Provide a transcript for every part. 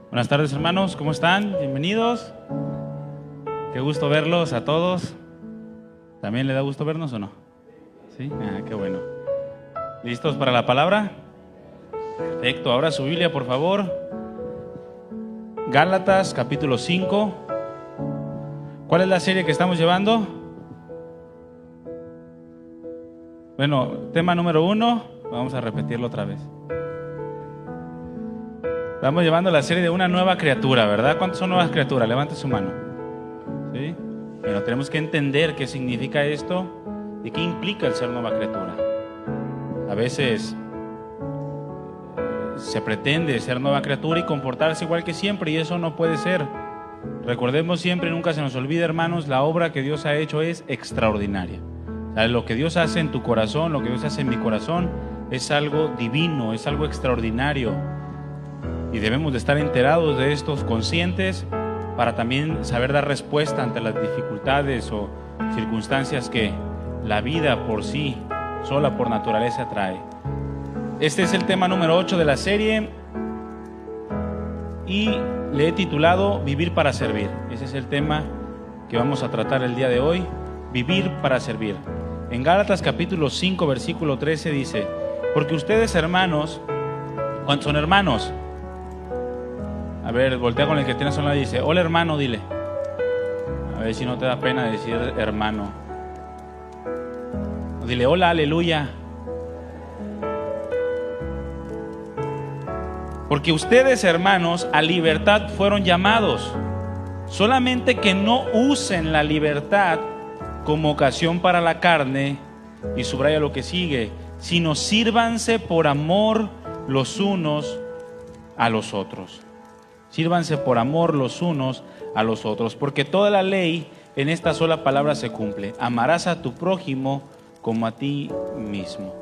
Buenas tardes, hermanos, ¿cómo están? Bienvenidos. Qué gusto verlos a todos. ¿También le da gusto vernos o no? Sí, qué bueno. ¿Listos para la palabra? Perfecto, ahora su Biblia, por favor. Gálatas, capítulo 5. ¿Cuál es la serie que estamos llevando? Bueno, tema número 1, vamos a repetirlo otra vez. Estamos llevando la serie de una nueva criatura, ¿verdad? ¿Cuántas son nuevas criaturas? Levante su mano. ¿Sí? Bueno, tenemos que entender qué significa esto y qué implica el ser nueva criatura. A veces se pretende ser nueva criatura y comportarse igual que siempre, y eso no puede ser. Recordemos siempre, nunca se nos olvide, hermanos, la obra que Dios ha hecho es extraordinaria. O sea, lo que Dios hace en tu corazón, lo que Dios hace en mi corazón, es algo divino, es algo extraordinario. Y debemos de estar enterados de estos, conscientes, para también saber dar respuesta ante las dificultades o circunstancias que la vida por sí, sola por naturaleza, trae. Este es el tema número 8 de la serie y le he titulado Vivir para servir. Ese es el tema que vamos a tratar el día de hoy, vivir para servir. En Gálatas capítulo 5, versículo 13 dice: porque ustedes, hermanos, ¿cuántos son hermanos? A ver, voltea con el que tiene a su lado y dice: hola, hermano, dile. A ver si no te da pena decir hermano. Dile: hola, aleluya. Porque ustedes, hermanos, a libertad fueron llamados, solamente que no usen la libertad como ocasión para la carne, y subraya lo que sigue, sino sírvanse por amor los unos a los otros. Sírvanse por amor los unos a los otros, porque toda la ley en esta sola palabra se cumple: amarás a tu prójimo como a ti mismo.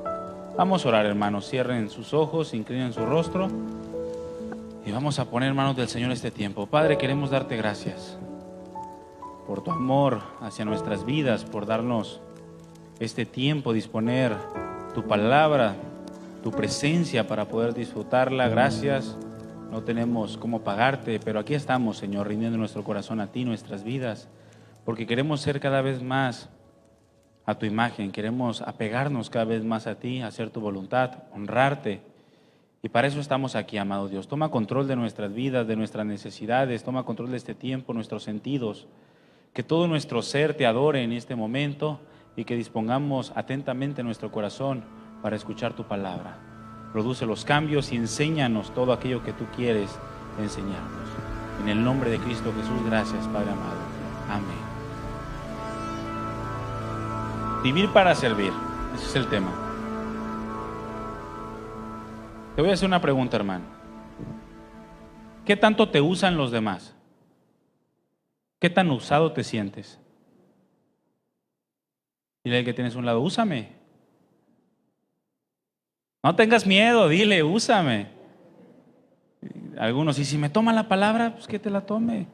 Vamos a orar, hermanos. Cierren sus ojos, inclinen su rostro y vamos a poner en manos del Señor este tiempo. Padre, queremos darte gracias por tu amor hacia nuestras vidas, por darnos este tiempo, disponer tu palabra, tu presencia para poder disfrutarla. Gracias. No tenemos cómo pagarte, pero aquí estamos, Señor, rindiendo nuestro corazón a ti, nuestras vidas, porque queremos ser cada vez más a tu imagen, queremos apegarnos cada vez más a ti, hacer tu voluntad, honrarte, y para eso estamos aquí, amado Dios. Toma control de nuestras vidas, de nuestras necesidades, toma control de este tiempo, nuestros sentidos, que todo nuestro ser te adore en este momento y que dispongamos atentamente nuestro corazón para escuchar tu palabra. Produce los cambios y enséñanos todo aquello que tú quieres enseñarnos. En el nombre de Cristo Jesús, gracias, Padre amado. Amén. Vivir para servir, ese es el tema. Te voy a hacer una pregunta, hermano. ¿Qué tanto te usan los demás? ¿Qué tan usado te sientes? Dile al que tienes a un lado: úsame. No tengas miedo, dile: úsame. Algunos: y si me toma la palabra, pues que te la tome.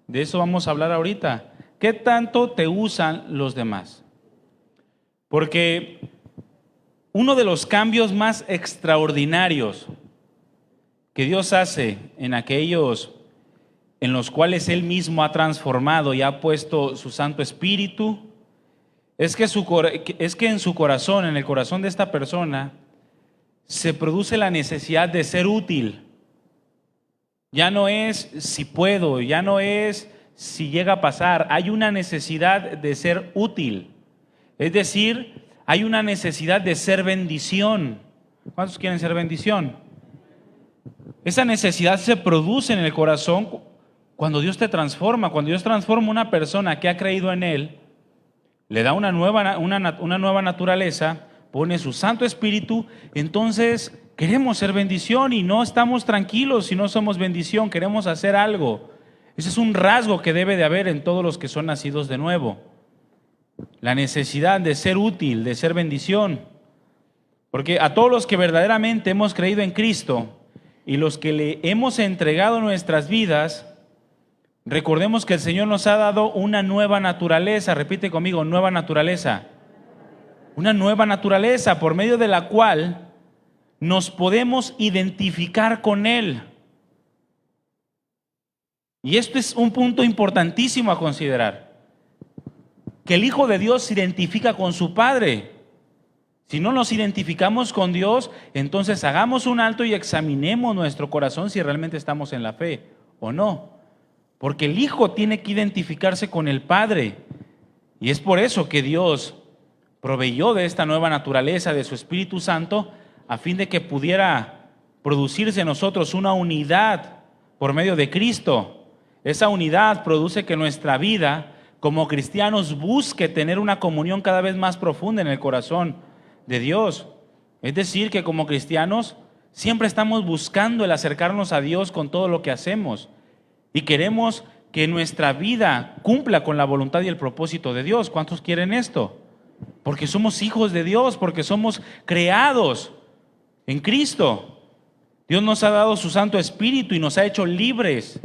De eso vamos a hablar ahorita. ¿Qué tanto te usan los demás? Porque uno de los cambios más extraordinarios que Dios hace en aquellos en los cuales Él mismo ha transformado y ha puesto su Santo Espíritu, es que en su corazón, en el corazón de esta persona, se produce la necesidad de ser útil. Ya no es si puedo, ya no es si llega a pasar. Hay una necesidad de ser útil. Es decir, hay una necesidad de ser bendición. ¿Cuántos quieren ser bendición? Esa necesidad se produce en el corazón cuando Dios te transforma. Cuando Dios transforma a una persona que ha creído en Él, le da una nueva naturaleza, pone su Santo Espíritu, entonces queremos ser bendición y no estamos tranquilos si no somos bendición, queremos hacer algo. Ese es un rasgo que debe de haber en todos los que son nacidos de nuevo. La necesidad de ser útil, de ser bendición. Porque a todos los que verdaderamente hemos creído en Cristo y los que le hemos entregado nuestras vidas, recordemos que el Señor nos ha dado una nueva naturaleza. Repite conmigo: nueva naturaleza. Una nueva naturaleza por medio de la cual nos podemos identificar con Él. Y esto es un punto importantísimo a considerar, que el Hijo de Dios se identifica con su Padre. Si no nos identificamos con Dios, entonces hagamos un alto y examinemos nuestro corazón si realmente estamos en la fe o no. Porque el Hijo tiene que identificarse con el Padre. Y es por eso que Dios proveyó de esta nueva naturaleza de su Espíritu Santo a fin de que pudiera producirse en nosotros una unidad por medio de Cristo. Esa unidad produce que nuestra vida como cristianos busque tener una comunión cada vez más profunda en el corazón de Dios. Es decir, que como cristianos siempre estamos buscando el acercarnos a Dios con todo lo que hacemos y queremos que nuestra vida cumpla con la voluntad y el propósito de Dios. ¿Cuántos quieren esto? Porque somos hijos de Dios, porque somos creados en Cristo. Dios nos ha dado su Santo Espíritu y nos ha hecho libres.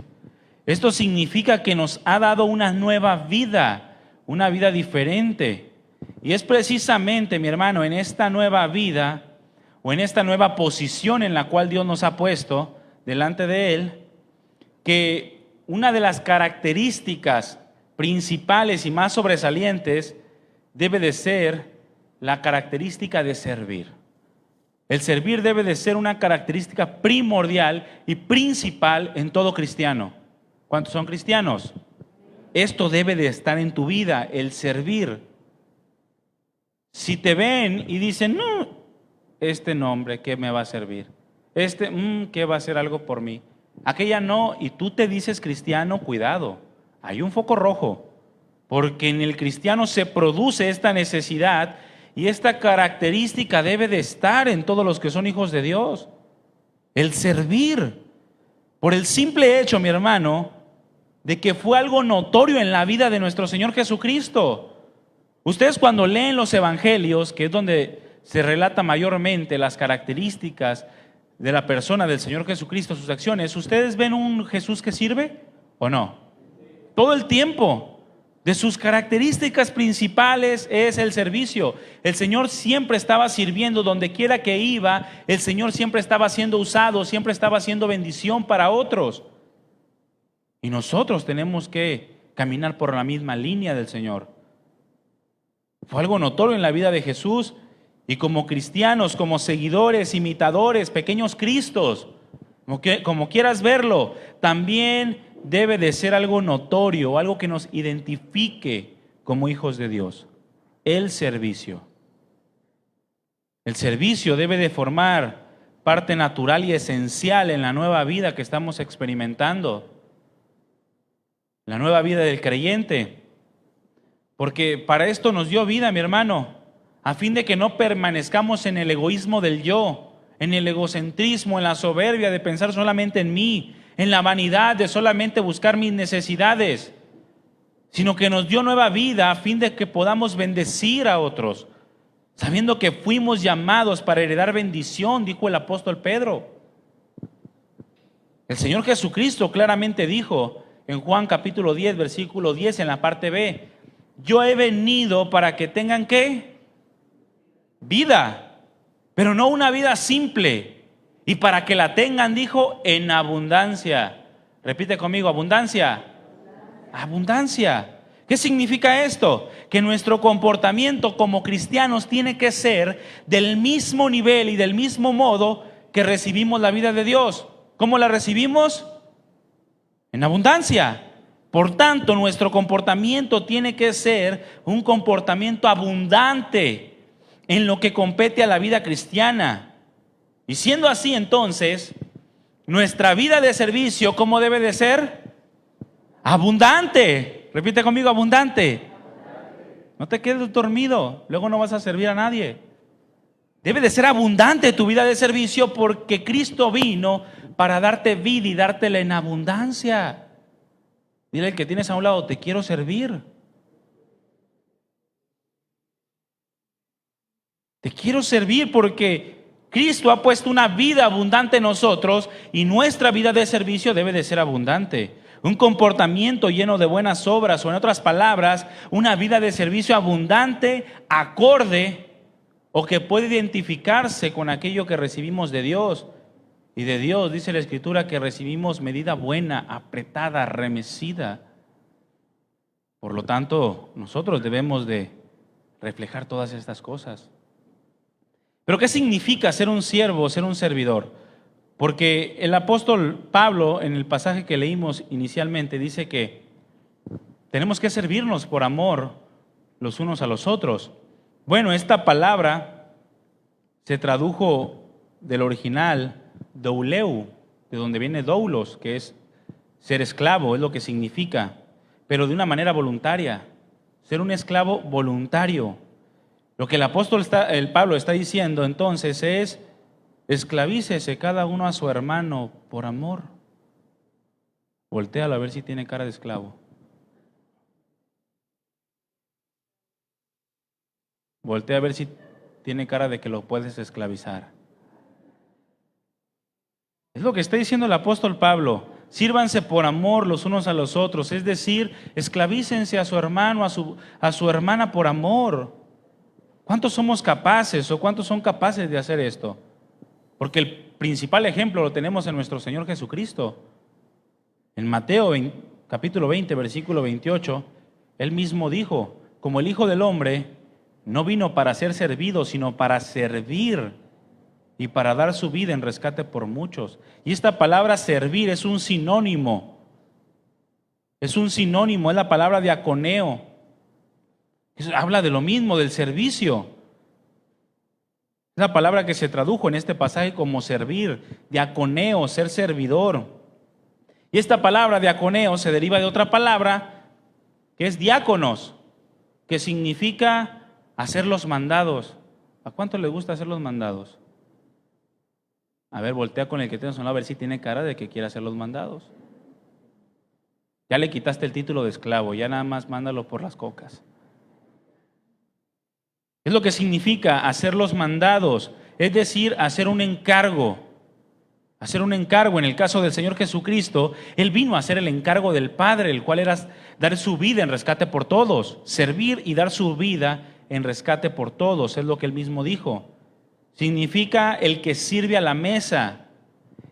Esto significa que nos ha dado una nueva vida, una vida diferente. Y es precisamente, mi hermano, en esta nueva vida o en esta nueva posición en la cual Dios nos ha puesto delante de Él, que una de las características principales y más sobresalientes debe de ser la característica de servir. El servir debe de ser una característica primordial y principal en todo cristiano. ¿Cuántos son cristianos? Esto debe de estar en tu vida, el servir. Si te ven y dicen, no, este nombre, ¿qué me va a servir? ¿Qué va a hacer algo por mí? Aquella no, y tú te dices cristiano, cuidado, hay un foco rojo, porque en el cristiano se produce esta necesidad y esta característica debe de estar en todos los que son hijos de Dios, el servir, por el simple hecho, mi hermano, de que fue algo notorio en la vida de nuestro Señor Jesucristo. Ustedes cuando leen los evangelios, que es donde se relata mayormente las características de la persona del Señor Jesucristo, sus acciones, ¿ustedes ven un Jesús que sirve o no? Todo el tiempo. De sus características principales es el servicio. El Señor siempre estaba sirviendo donde quiera que iba. El Señor siempre estaba siendo usado, siempre estaba haciendo bendición para otros. Y nosotros tenemos que caminar por la misma línea del Señor. Fue algo notorio en la vida de Jesús. Y como cristianos, como seguidores, imitadores, pequeños Cristos, como quieras verlo, también debe de ser algo notorio, algo que nos identifique como hijos de Dios. El servicio. El servicio debe de formar parte natural y esencial en la nueva vida que estamos experimentando. La nueva vida del creyente. Porque para esto nos dio vida, mi hermano. A fin de que no permanezcamos en el egoísmo del yo, en el egocentrismo, en la soberbia de pensar solamente en mí, en la vanidad de solamente buscar mis necesidades, sino que nos dio nueva vida a fin de que podamos bendecir a otros, sabiendo que fuimos llamados para heredar bendición, dijo el apóstol Pedro. El Señor Jesucristo claramente dijo en Juan capítulo 10, versículo 10, en la parte B, yo he venido para que tengan, ¿qué? Vida, pero no una vida simple, y para que la tengan, dijo, en abundancia. Repite conmigo, abundancia. Abundancia. ¿Qué significa esto? Que nuestro comportamiento como cristianos tiene que ser del mismo nivel y del mismo modo que recibimos la vida de Dios. ¿Cómo la recibimos? En abundancia. Por tanto, nuestro comportamiento tiene que ser un comportamiento abundante en lo que compete a la vida cristiana. Y siendo así, entonces, nuestra vida de servicio, ¿cómo debe de ser? Abundante. Repite conmigo, abundante. No te quedes dormido, luego no vas a servir a nadie. Debe de ser abundante tu vida de servicio porque Cristo vino para darte vida y dártela en abundancia. Dile al que tienes a un lado, te quiero servir. Te quiero servir porque Cristo ha puesto una vida abundante en nosotros y nuestra vida de servicio debe de ser abundante. Un comportamiento lleno de buenas obras, o en otras palabras, una vida de servicio abundante, acorde o que puede identificarse con aquello que recibimos de Dios. Y de Dios dice la Escritura que recibimos medida buena, apretada, remecida. Por lo tanto, nosotros debemos de reflejar todas estas cosas. Pero ¿qué significa ser un siervo, ser un servidor? Porque el apóstol Pablo, en el pasaje que leímos inicialmente, dice que tenemos que servirnos por amor los unos a los otros. Bueno, esta palabra se tradujo del original douleu, de donde viene doulos, que es ser esclavo, es lo que significa, pero de una manera voluntaria, ser un esclavo voluntario. Lo que el Pablo está diciendo entonces es: esclavícese cada uno a su hermano por amor. Voltéalo a ver si tiene cara de esclavo. Voltea a ver si tiene cara de que lo puedes esclavizar. Es lo que está diciendo el apóstol Pablo. Sírvanse por amor los unos a los otros, es decir, esclavícense a su hermano, a su hermana por amor. ¿Cuántos somos capaces o cuántos son capaces de hacer esto? Porque el principal ejemplo lo tenemos en nuestro Señor Jesucristo. En Mateo capítulo 20, versículo 28, Él mismo dijo: como el Hijo del Hombre no vino para ser servido, sino para servir y para dar su vida en rescate por muchos. Y esta palabra servir es un sinónimo. Es la palabra diaconeo. Habla de lo mismo, del servicio. Es la palabra que se tradujo en este pasaje como servir, diaconeo, ser servidor. Y esta palabra diaconeo se deriva de otra palabra que es diáconos, que significa hacer los mandados. ¿A cuánto le gusta hacer los mandados? A ver, voltea con el que tienes a un lado a ver si tiene cara de que quiere hacer los mandados. Ya le quitaste el título de esclavo, ya nada más mándalo por las cocas. Es lo que significa hacer los mandados, es decir, hacer un encargo. Hacer un encargo. En el caso del Señor Jesucristo, Él vino a hacer el encargo del Padre, el cual era dar su vida en rescate por todos. Servir y dar su vida en rescate por todos, es lo que Él mismo dijo. Significa el que sirve a la mesa.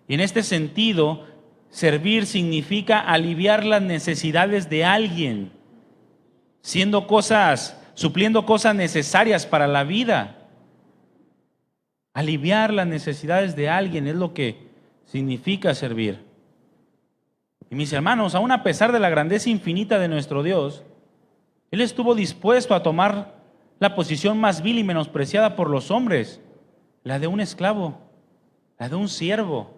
Y en este sentido, servir significa aliviar las necesidades de alguien, supliendo cosas necesarias para la vida. Aliviar las necesidades de alguien es lo que significa servir. Y mis hermanos, aún a pesar de la grandeza infinita de nuestro Dios, Él estuvo dispuesto a tomar la posición más vil y menospreciada por los hombres, la de un esclavo, la de un siervo.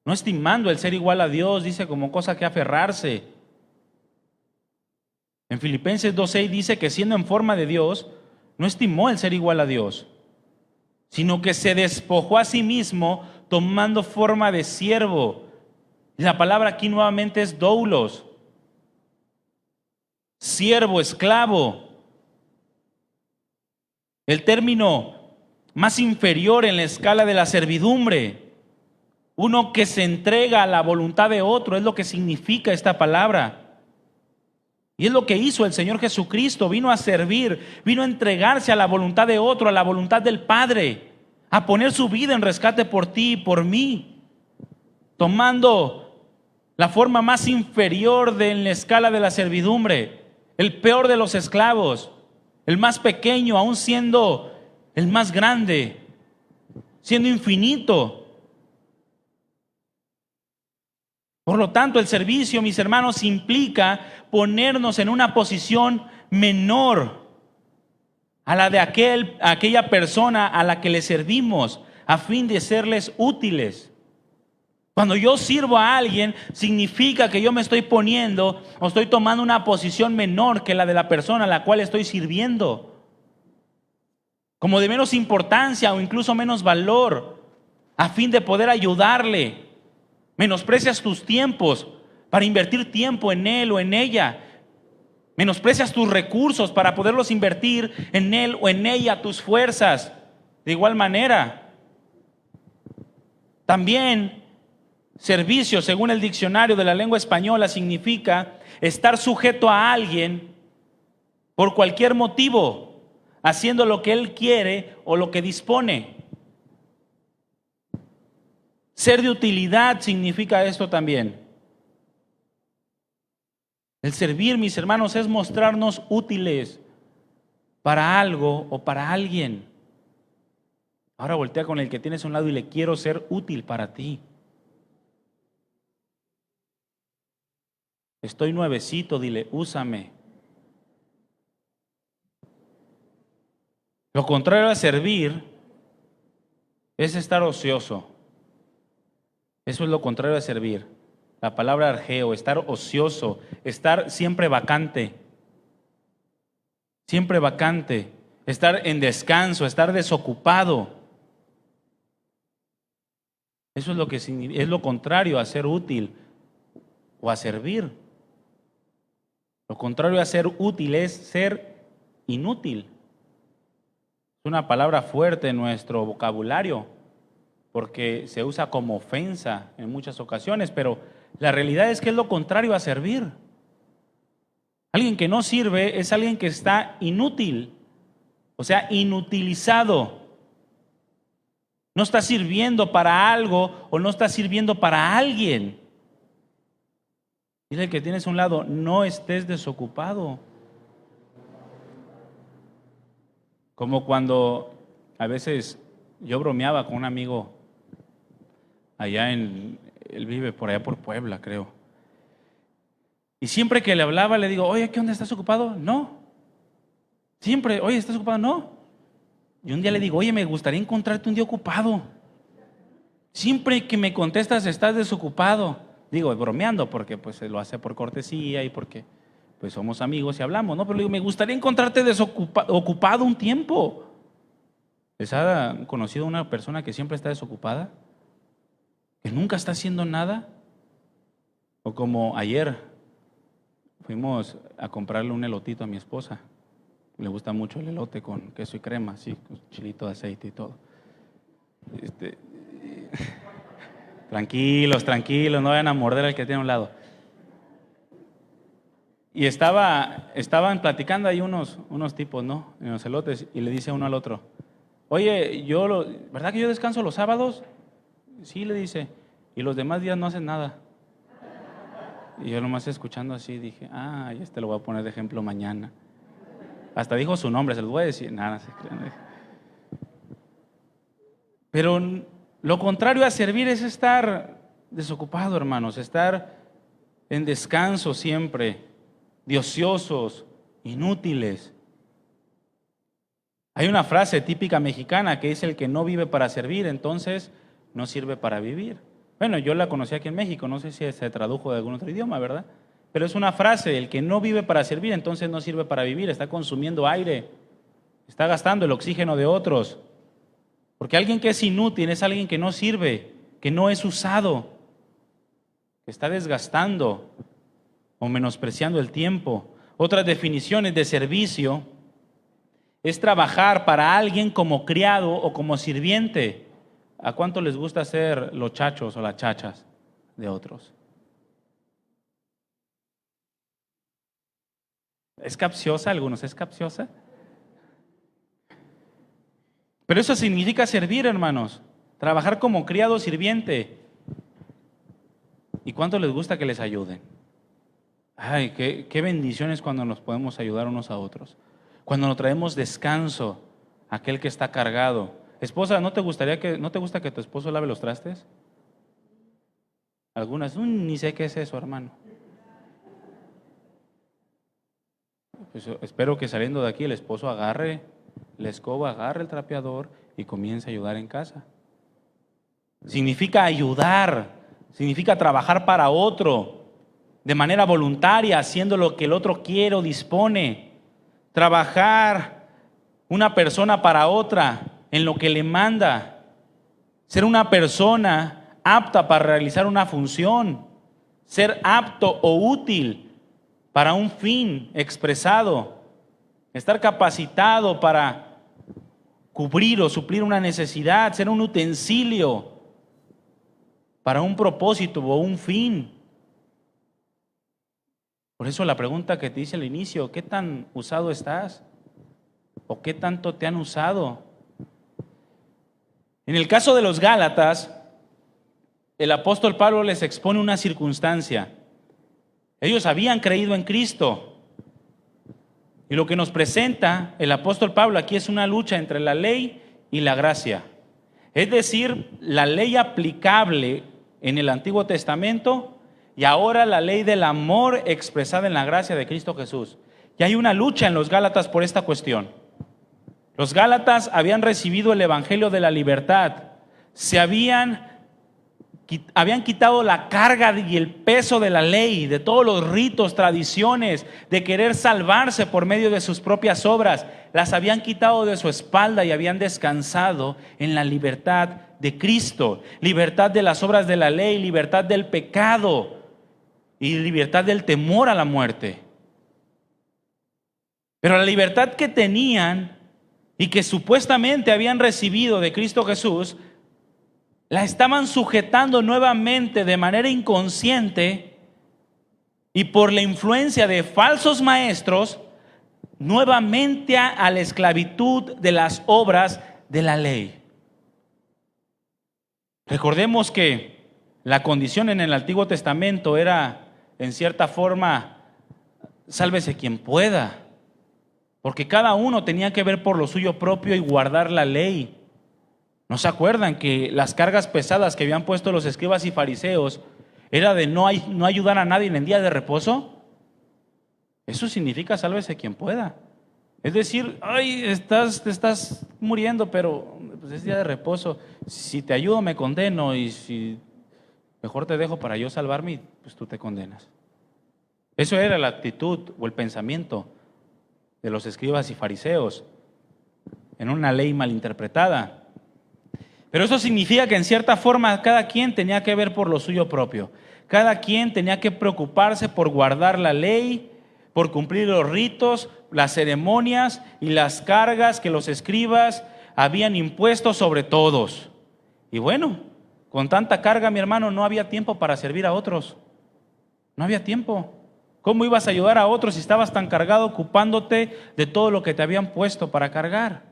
No estimando el ser igual a Dios, dice, como cosa que aferrarse. En Filipenses 2:6 dice que siendo en forma de Dios, no estimó el ser igual a Dios, sino que se despojó a sí mismo tomando forma de siervo. La palabra aquí nuevamente es doulos. Siervo, esclavo. El término más inferior en la escala de la servidumbre. Uno que se entrega a la voluntad de otro, es lo que significa esta palabra. Y es lo que hizo el Señor Jesucristo. Vino a servir, vino a entregarse a la voluntad de otro, a la voluntad del Padre, a poner su vida en rescate por ti y por mí, tomando la forma más inferior en la escala de la servidumbre, el peor de los esclavos, el más pequeño, aún siendo el más grande, siendo infinito. Por lo tanto, el servicio, mis hermanos, implica ponernos en una posición menor a la de aquella persona a la que le servimos, a fin de serles útiles. Cuando yo sirvo a alguien, significa que yo me estoy poniendo o estoy tomando una posición menor que la de la persona a la cual estoy sirviendo, como de menos importancia o incluso menos valor, a fin de poder ayudarle. Menosprecias tus tiempos para invertir tiempo en él o en ella. Menosprecias tus recursos para poderlos invertir en él o en ella, tus fuerzas. De igual manera, también servicio, según el diccionario de la lengua española, significa estar sujeto a alguien por cualquier motivo, haciendo lo que él quiere o lo que dispone. Ser de utilidad significa esto también. El servir, mis hermanos, es mostrarnos útiles para algo o para alguien. Ahora voltea con el que tienes a un lado y le quiero ser útil para ti. Estoy nuevecito, dile, úsame. Lo contrario a servir es estar ocioso. Eso es lo contrario a servir. La palabra argeo, estar ocioso, estar siempre vacante. Siempre vacante. Estar en descanso, estar desocupado. Eso es lo que es lo contrario a ser útil o a servir. Lo contrario a ser útil es ser inútil. Es una palabra fuerte en nuestro vocabulario porque se usa como ofensa en muchas ocasiones, pero la realidad es que es lo contrario a servir. Alguien que no sirve es alguien que está inútil, o sea, inutilizado. No está sirviendo para algo o no está sirviendo para alguien. Dile al que tienes a un lado, no estés desocupado. Como cuando a veces yo bromeaba con un amigo él vive por allá por Puebla, creo. Y siempre que le hablaba le digo, oye, ¿qué onda? ¿Estás ocupado? No. Siempre, oye, ¿estás ocupado? No. Y un día le digo, oye, me gustaría encontrarte un día ocupado. Siempre que me contestas, estás desocupado. Digo, bromeando, porque pues se lo hace por cortesía y porque pues somos amigos y hablamos, ¿no? Pero le digo, me gustaría encontrarte ocupado un tiempo. ¿Les ha conocido una persona que siempre está desocupada? ¿Que nunca está haciendo nada? O como ayer, fuimos a comprarle un elotito a mi esposa. Le gusta mucho el elote con queso y crema, así, con chilito de aceite y todo. Tranquilos, no vayan a morder al que tiene a un lado. Y estaban platicando ahí unos tipos, ¿no? En los elotes, y le dice uno al otro, oye, ¿verdad que yo descanso los sábados? Sí, le dice, y los demás días no hacen nada. Y yo nomás escuchando así dije, lo voy a poner de ejemplo mañana. Hasta dijo su nombre, se los voy a decir, nada, se crean. Pero lo contrario a servir es estar desocupado, hermanos, estar en descanso siempre, de ociosos, inútiles. Hay una frase típica mexicana que dice: el que no vive para servir, entonces no sirve para vivir. Bueno, yo la conocí aquí en México, no sé si se tradujo de algún otro idioma, ¿verdad? Pero es una frase: el que no vive para servir, entonces no sirve para vivir, está consumiendo aire, está gastando el oxígeno de otros. Porque alguien que es inútil es alguien que no sirve, que no es usado, que está desgastando o menospreciando el tiempo. Otras definiciones de servicio es trabajar para alguien como criado o como sirviente. ¿A cuánto les gusta ser los chachos o las chachas de otros? ¿Es capciosa algunos? ¿Es capciosa? Pero eso significa servir, hermanos. Trabajar como criado o sirviente. ¿Y cuánto les gusta que les ayuden? Ay, qué bendiciones cuando nos podemos ayudar unos a otros. Cuando nos traemos descanso a aquel que está cargado. Esposa, ¿no te gusta que tu esposo lave los trastes? Algunas, ni sé qué es eso, hermano. Pues espero que saliendo de aquí el esposo agarre la escoba, agarre el trapeador y comience a ayudar en casa. Significa ayudar, significa trabajar para otro, de manera voluntaria, haciendo lo que el otro quiere o dispone. Trabajar una persona para otra en lo que le manda. Ser una persona apta para realizar una función. Ser apto o útil para un fin expresado. Estar capacitado para cubrir o suplir una necesidad. Ser un utensilio para un propósito o un fin. Por eso la pregunta que te hice al inicio: ¿qué tan usado estás? ¿O qué tanto te han usado? En el caso de los Gálatas, el apóstol Pablo les expone una circunstancia. Ellos habían creído en Cristo. Y lo que nos presenta el apóstol Pablo aquí es una lucha entre la ley y la gracia. Es decir, la ley aplicable en el Antiguo Testamento y ahora la ley del amor expresada en la gracia de Cristo Jesús. Y hay una lucha en los Gálatas por esta cuestión. Los Gálatas habían recibido el evangelio de la libertad. Habían quitado la carga y el peso de la ley, de todos los ritos, tradiciones, de querer salvarse por medio de sus propias obras. Las habían quitado de su espalda y habían descansado en la libertad de Cristo. Libertad de las obras de la ley, libertad del pecado y libertad del temor a la muerte. Pero la libertad que tenían y que supuestamente habían recibido de Cristo Jesús, la estaban sujetando nuevamente de manera inconsciente y por la influencia de falsos maestros, nuevamente a la esclavitud de las obras de la ley. Recordemos que la condición en el Antiguo Testamento era, en cierta forma, sálvese quien pueda, porque cada uno tenía que ver por lo suyo propio y guardar la ley. ¿No se acuerdan que las cargas pesadas que habían puesto los escribas y fariseos era de no ayudar a nadie en el día de reposo? Eso significa sálvese quien pueda. Es decir, te estás muriendo, pero pues es día de reposo. Si te ayudo me condeno, y si mejor te dejo para yo salvarme, pues tú te condenas. Eso era la actitud o el pensamiento de los escribas y fariseos en una ley malinterpretada. Pero eso significa que en cierta forma cada quien tenía que ver por lo suyo propio. Cada quien tenía que preocuparse por guardar la ley, por cumplir los ritos, las ceremonias y las cargas que los escribas habían impuesto sobre todos. Y bueno, con tanta carga, mi hermano, no había tiempo para servir a otros. No había tiempo. ¿Cómo ibas a ayudar a otros si estabas tan cargado ocupándote de todo lo que te habían puesto para cargar?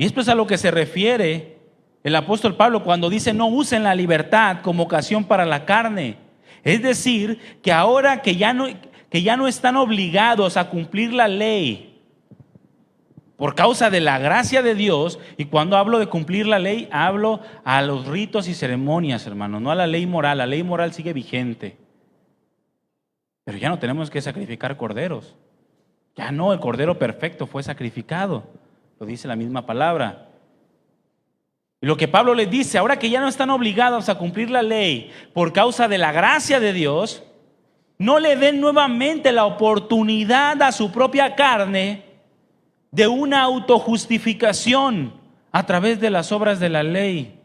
Y esto es a lo que se refiere el apóstol Pablo cuando dice no usen la libertad como ocasión para la carne. Es decir, que ahora que ya no están obligados a cumplir la ley por causa de la gracia de Dios, y cuando hablo de cumplir la ley, hablo a los ritos y ceremonias, hermano, no a la ley moral. La ley moral sigue vigente. Pero ya no tenemos que sacrificar corderos. Ya no, el cordero perfecto fue sacrificado. Lo dice la misma palabra. Y lo que Pablo les dice, ahora que ya no están obligados a cumplir la ley por causa de la gracia de Dios, no le den nuevamente la oportunidad a su propia carne de una autojustificación a través de las obras de la ley.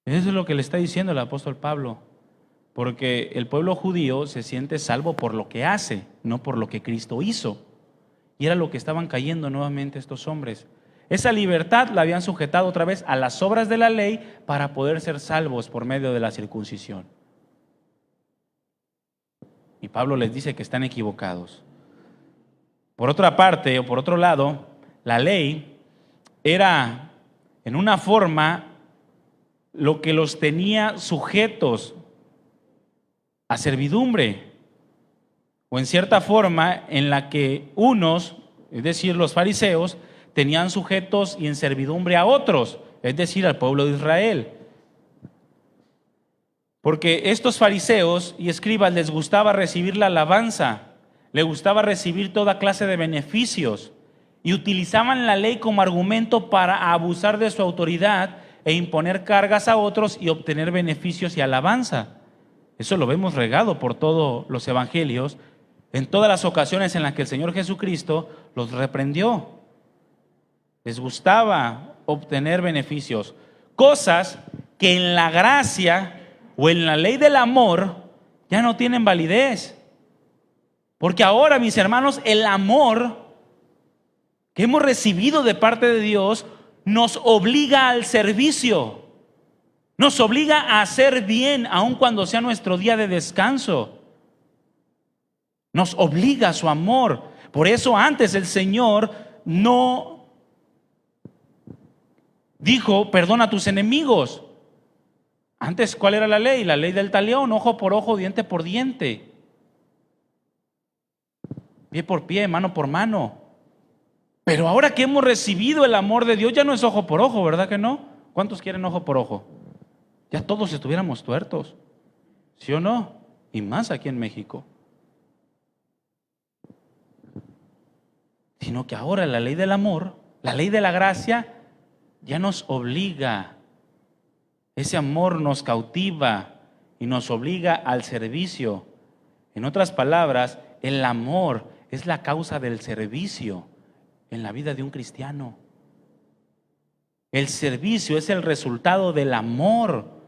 Eso es lo que le está diciendo el apóstol Pablo, porque el pueblo judío se siente salvo por lo que hace, no por lo que Cristo hizo. Y era lo que estaban cayendo nuevamente estos hombres. Esa libertad la habían sujetado otra vez a las obras de la ley para poder ser salvos por medio de la circuncisión. Y Pablo les dice que están equivocados. Por otra parte, o por otro lado, la ley era en una forma lo que los tenía sujetos a servidumbre, o en cierta forma en la que unos, es decir, los fariseos, tenían sujetos y en servidumbre a otros, es decir, al pueblo de Israel. Porque estos fariseos y escribas les gustaba recibir la alabanza, les gustaba recibir toda clase de beneficios y utilizaban la ley como argumento para abusar de su autoridad e imponer cargas a otros y obtener beneficios y alabanza. Eso lo vemos regado por todos los evangelios, en todas las ocasiones en las que el Señor Jesucristo los reprendió. Les gustaba obtener beneficios, cosas que en la gracia o en la ley del amor ya no tienen validez. Porque ahora, mis hermanos, el amor que hemos recibido de parte de Dios nos obliga al servicio, nos obliga a hacer bien aun cuando sea nuestro día de descanso. Nos obliga a su amor. Por eso antes el Señor no dijo, perdona a tus enemigos. Antes, ¿cuál era la ley? La ley del talión, ojo por ojo, diente por diente. Pie por pie, mano por mano. Pero ahora que hemos recibido el amor de Dios, ya no es ojo por ojo, ¿verdad que no? ¿Cuántos quieren ojo por ojo? Ya todos estuviéramos tuertos, ¿sí o no? Y más aquí en México. Sino que ahora la ley del amor, la ley de la gracia, ya nos obliga. Ese amor nos cautiva y nos obliga al servicio. En otras palabras, el amor es la causa del servicio en la vida de un cristiano. El servicio es el resultado del amor.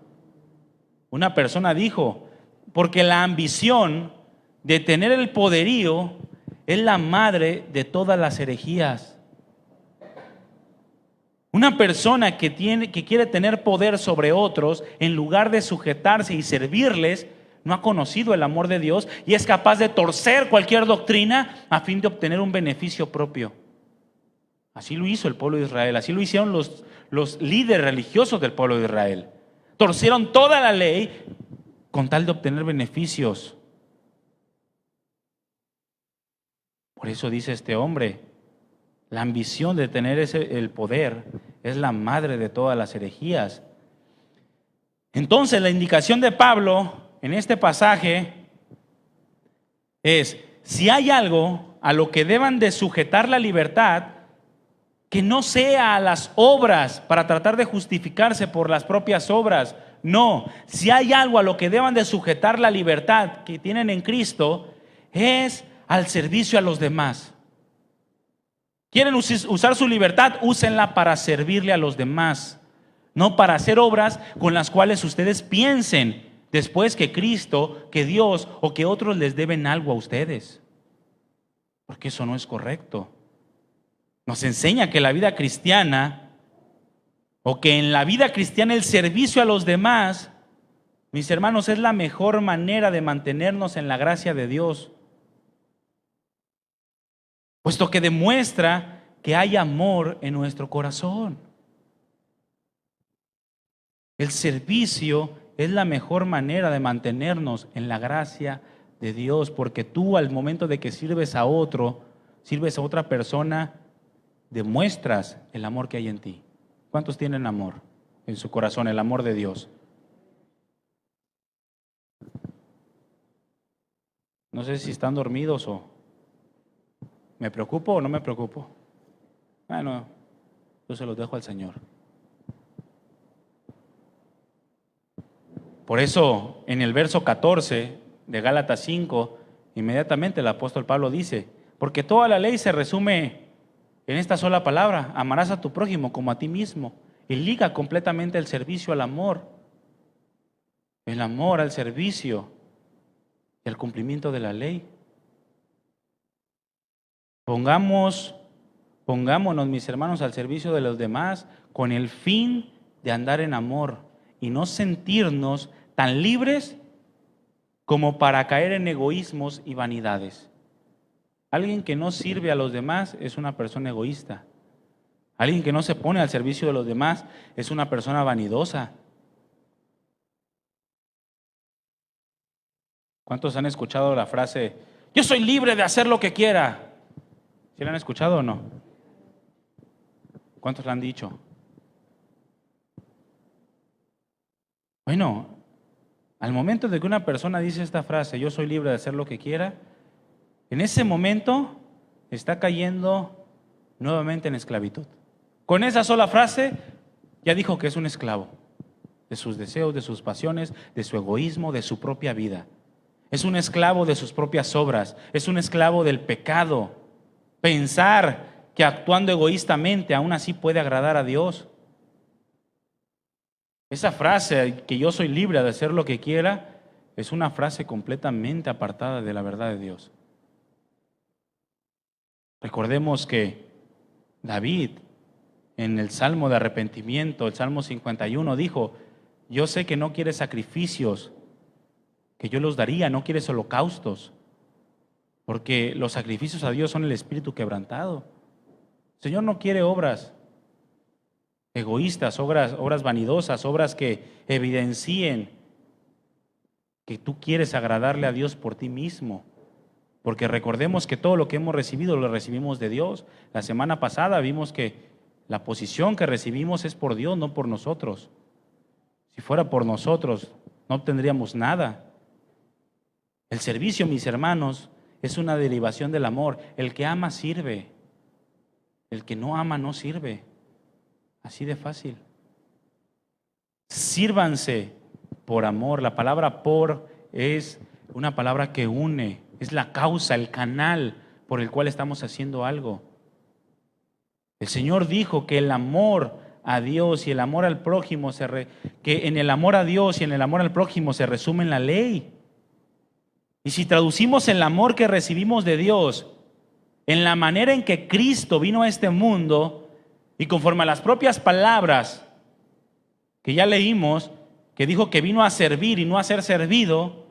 Una persona dijo, porque la ambición de tener el poderío es la madre de todas las herejías. Una persona que quiere tener poder sobre otros, en lugar de sujetarse y servirles, no ha conocido el amor de Dios y es capaz de torcer cualquier doctrina a fin de obtener un beneficio propio. Así lo hizo el pueblo de Israel, así lo hicieron los líderes religiosos del pueblo de Israel. Torcieron toda la ley con tal de obtener beneficios. Por eso dice este hombre, la ambición de tener el poder es la madre de todas las herejías. Entonces la indicación de Pablo en este pasaje es, si hay algo a lo que deban de sujetar la libertad, que no sea a las obras para tratar de justificarse por las propias obras. No, si hay algo a lo que deban de sujetar la libertad que tienen en Cristo, es al servicio a los demás. ¿Quieren usar su libertad? Úsenla para servirle a los demás, no para hacer obras con las cuales ustedes piensen después que Cristo, que Dios o que otros les deben algo a ustedes. Porque eso no es correcto. Nos enseña que la vida cristiana, o que en la vida cristiana el servicio a los demás, mis hermanos, es la mejor manera de mantenernos en la gracia de Dios, puesto que demuestra que hay amor en nuestro corazón. El servicio es la mejor manera de mantenernos en la gracia de Dios, porque tú al momento de que sirves a otro, sirves a otra persona, demuestras el amor que hay en ti. ¿Cuántos tienen amor en su corazón, el amor de Dios? No sé si están dormidos o me preocupo o no me preocupo. Bueno, yo se los dejo al Señor. Por eso, en el verso 14 de Gálatas 5, inmediatamente el apóstol Pablo dice, porque toda la ley se resume en esta sola palabra, amarás a tu prójimo como a ti mismo, y liga completamente el servicio al amor, el amor al servicio y al cumplimiento de la ley. Pongámonos, mis hermanos, al servicio de los demás con el fin de andar en amor y no sentirnos tan libres como para caer en egoísmos y vanidades. Alguien que no sirve a los demás es una persona egoísta. Alguien que no se pone al servicio de los demás es una persona vanidosa. ¿Cuántos han escuchado la frase, yo soy libre de hacer lo que quiera? ¿Sí la han escuchado o no? ¿Cuántos la han dicho? Bueno, al momento de que una persona dice esta frase, yo soy libre de hacer lo que quiera, en ese momento está cayendo nuevamente en esclavitud. Con esa sola frase ya dijo que es un esclavo de sus deseos, de sus pasiones, de su egoísmo, de su propia vida. Es un esclavo de sus propias obras, es un esclavo del pecado. Pensar que actuando egoístamente aún así puede agradar a Dios. Esa frase, que yo soy libre de hacer lo que quiera, es una frase completamente apartada de la verdad de Dios. Recordemos que David, en el Salmo de arrepentimiento, el Salmo 51, dijo, yo sé que no quieres sacrificios, que yo los daría, no quieres holocaustos, porque los sacrificios a Dios son el espíritu quebrantado. El Señor no quiere obras, egoístas, obras vanidosas, obras que evidencien que tú quieres agradarle a Dios por ti mismo. Porque recordemos que todo lo que hemos recibido lo recibimos de Dios. La semana pasada vimos que la posición que recibimos es por Dios, no por nosotros. Si fuera por nosotros, no obtendríamos nada. El servicio, mis hermanos, es una derivación del amor. El que ama sirve. El que no ama no sirve. Así de fácil. Sírvanse por amor. La palabra por es una palabra que une. Es la causa, el canal por el cual estamos haciendo algo. El Señor dijo que el amor a Dios y el amor al prójimo, que en el amor a Dios y en el amor al prójimo se resume en la ley. Y si traducimos el amor que recibimos de Dios en la manera en que Cristo vino a este mundo y conforme a las propias palabras que ya leímos, que dijo que vino a servir y no a ser servido,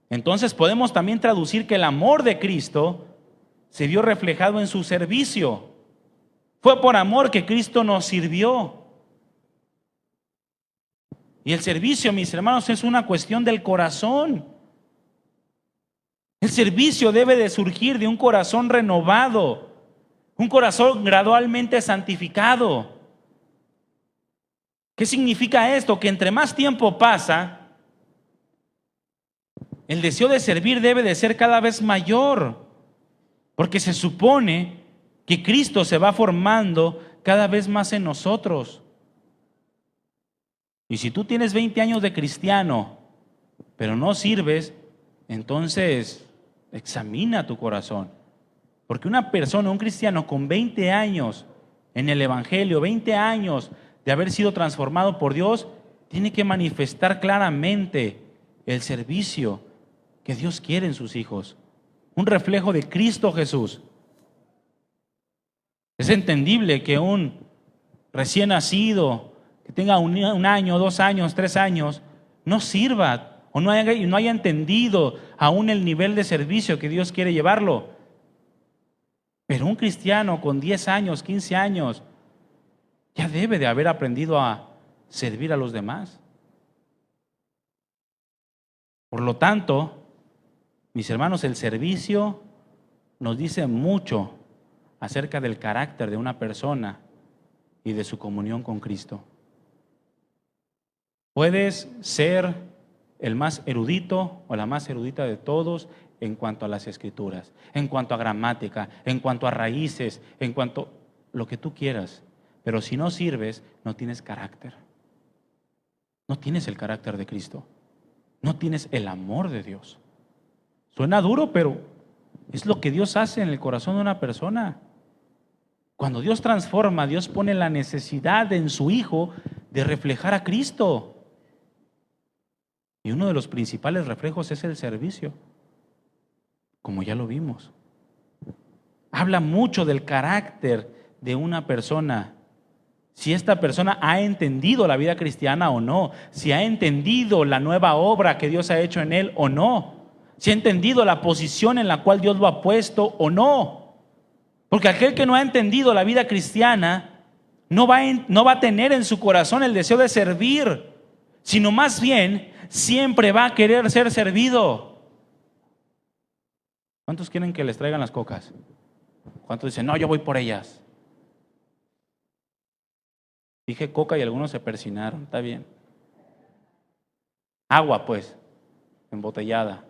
entonces podemos también traducir que el amor de Cristo se vio reflejado en su servicio. Fue por amor que Cristo nos sirvió. Y el servicio, mis hermanos, es una cuestión del corazón. El servicio debe de surgir de un corazón renovado, un corazón gradualmente santificado. ¿Qué significa esto? Que entre más tiempo pasa, el deseo de servir debe de ser cada vez mayor, porque se supone que Cristo se va formando cada vez más en nosotros. Y si tú tienes 20 años de cristiano, pero no sirves, entonces examina tu corazón. Porque una persona, un cristiano con 20 años en el Evangelio, 20 años de haber sido transformado por Dios, tiene que manifestar claramente el servicio que Dios quiere en sus hijos. Un reflejo de Cristo Jesús. Es entendible que un recién nacido, que tenga un año, 2 años, 3 años, no sirva o no haya entendido aún el nivel de servicio que Dios quiere llevarlo. Pero un cristiano con 10 años, 15 años, ya debe de haber aprendido a servir a los demás. Por lo tanto, mis hermanos, el servicio nos dice mucho acerca del carácter de una persona y de su comunión con Cristo. Puedes ser el más erudito o la más erudita de todos en cuanto a las escrituras, en cuanto a gramática, en cuanto a raíces, en cuanto a lo que tú quieras. Pero si no sirves, no tienes carácter. No tienes el carácter de Cristo. No tienes el amor de Dios. Suena duro, pero es lo que Dios hace en el corazón de una persona. Cuando Dios transforma, Dios pone la necesidad en su Hijo de reflejar a Cristo. Y uno de los principales reflejos es el servicio, como ya lo vimos. Habla mucho del carácter de una persona. Si esta persona ha entendido la vida cristiana o no, si ha entendido la nueva obra que Dios ha hecho en él o no, si ha entendido la posición en la cual Dios lo ha puesto o no. Porque aquel que no ha entendido la vida cristiana no va a tener en su corazón el deseo de servir, sino más bien siempre va a querer ser servido. ¿Cuántos quieren que les traigan las cocas? ¿Cuántos dicen, no, yo voy por ellas? Dije coca y algunos se persinaron, está bien. Agua, pues, embotellada.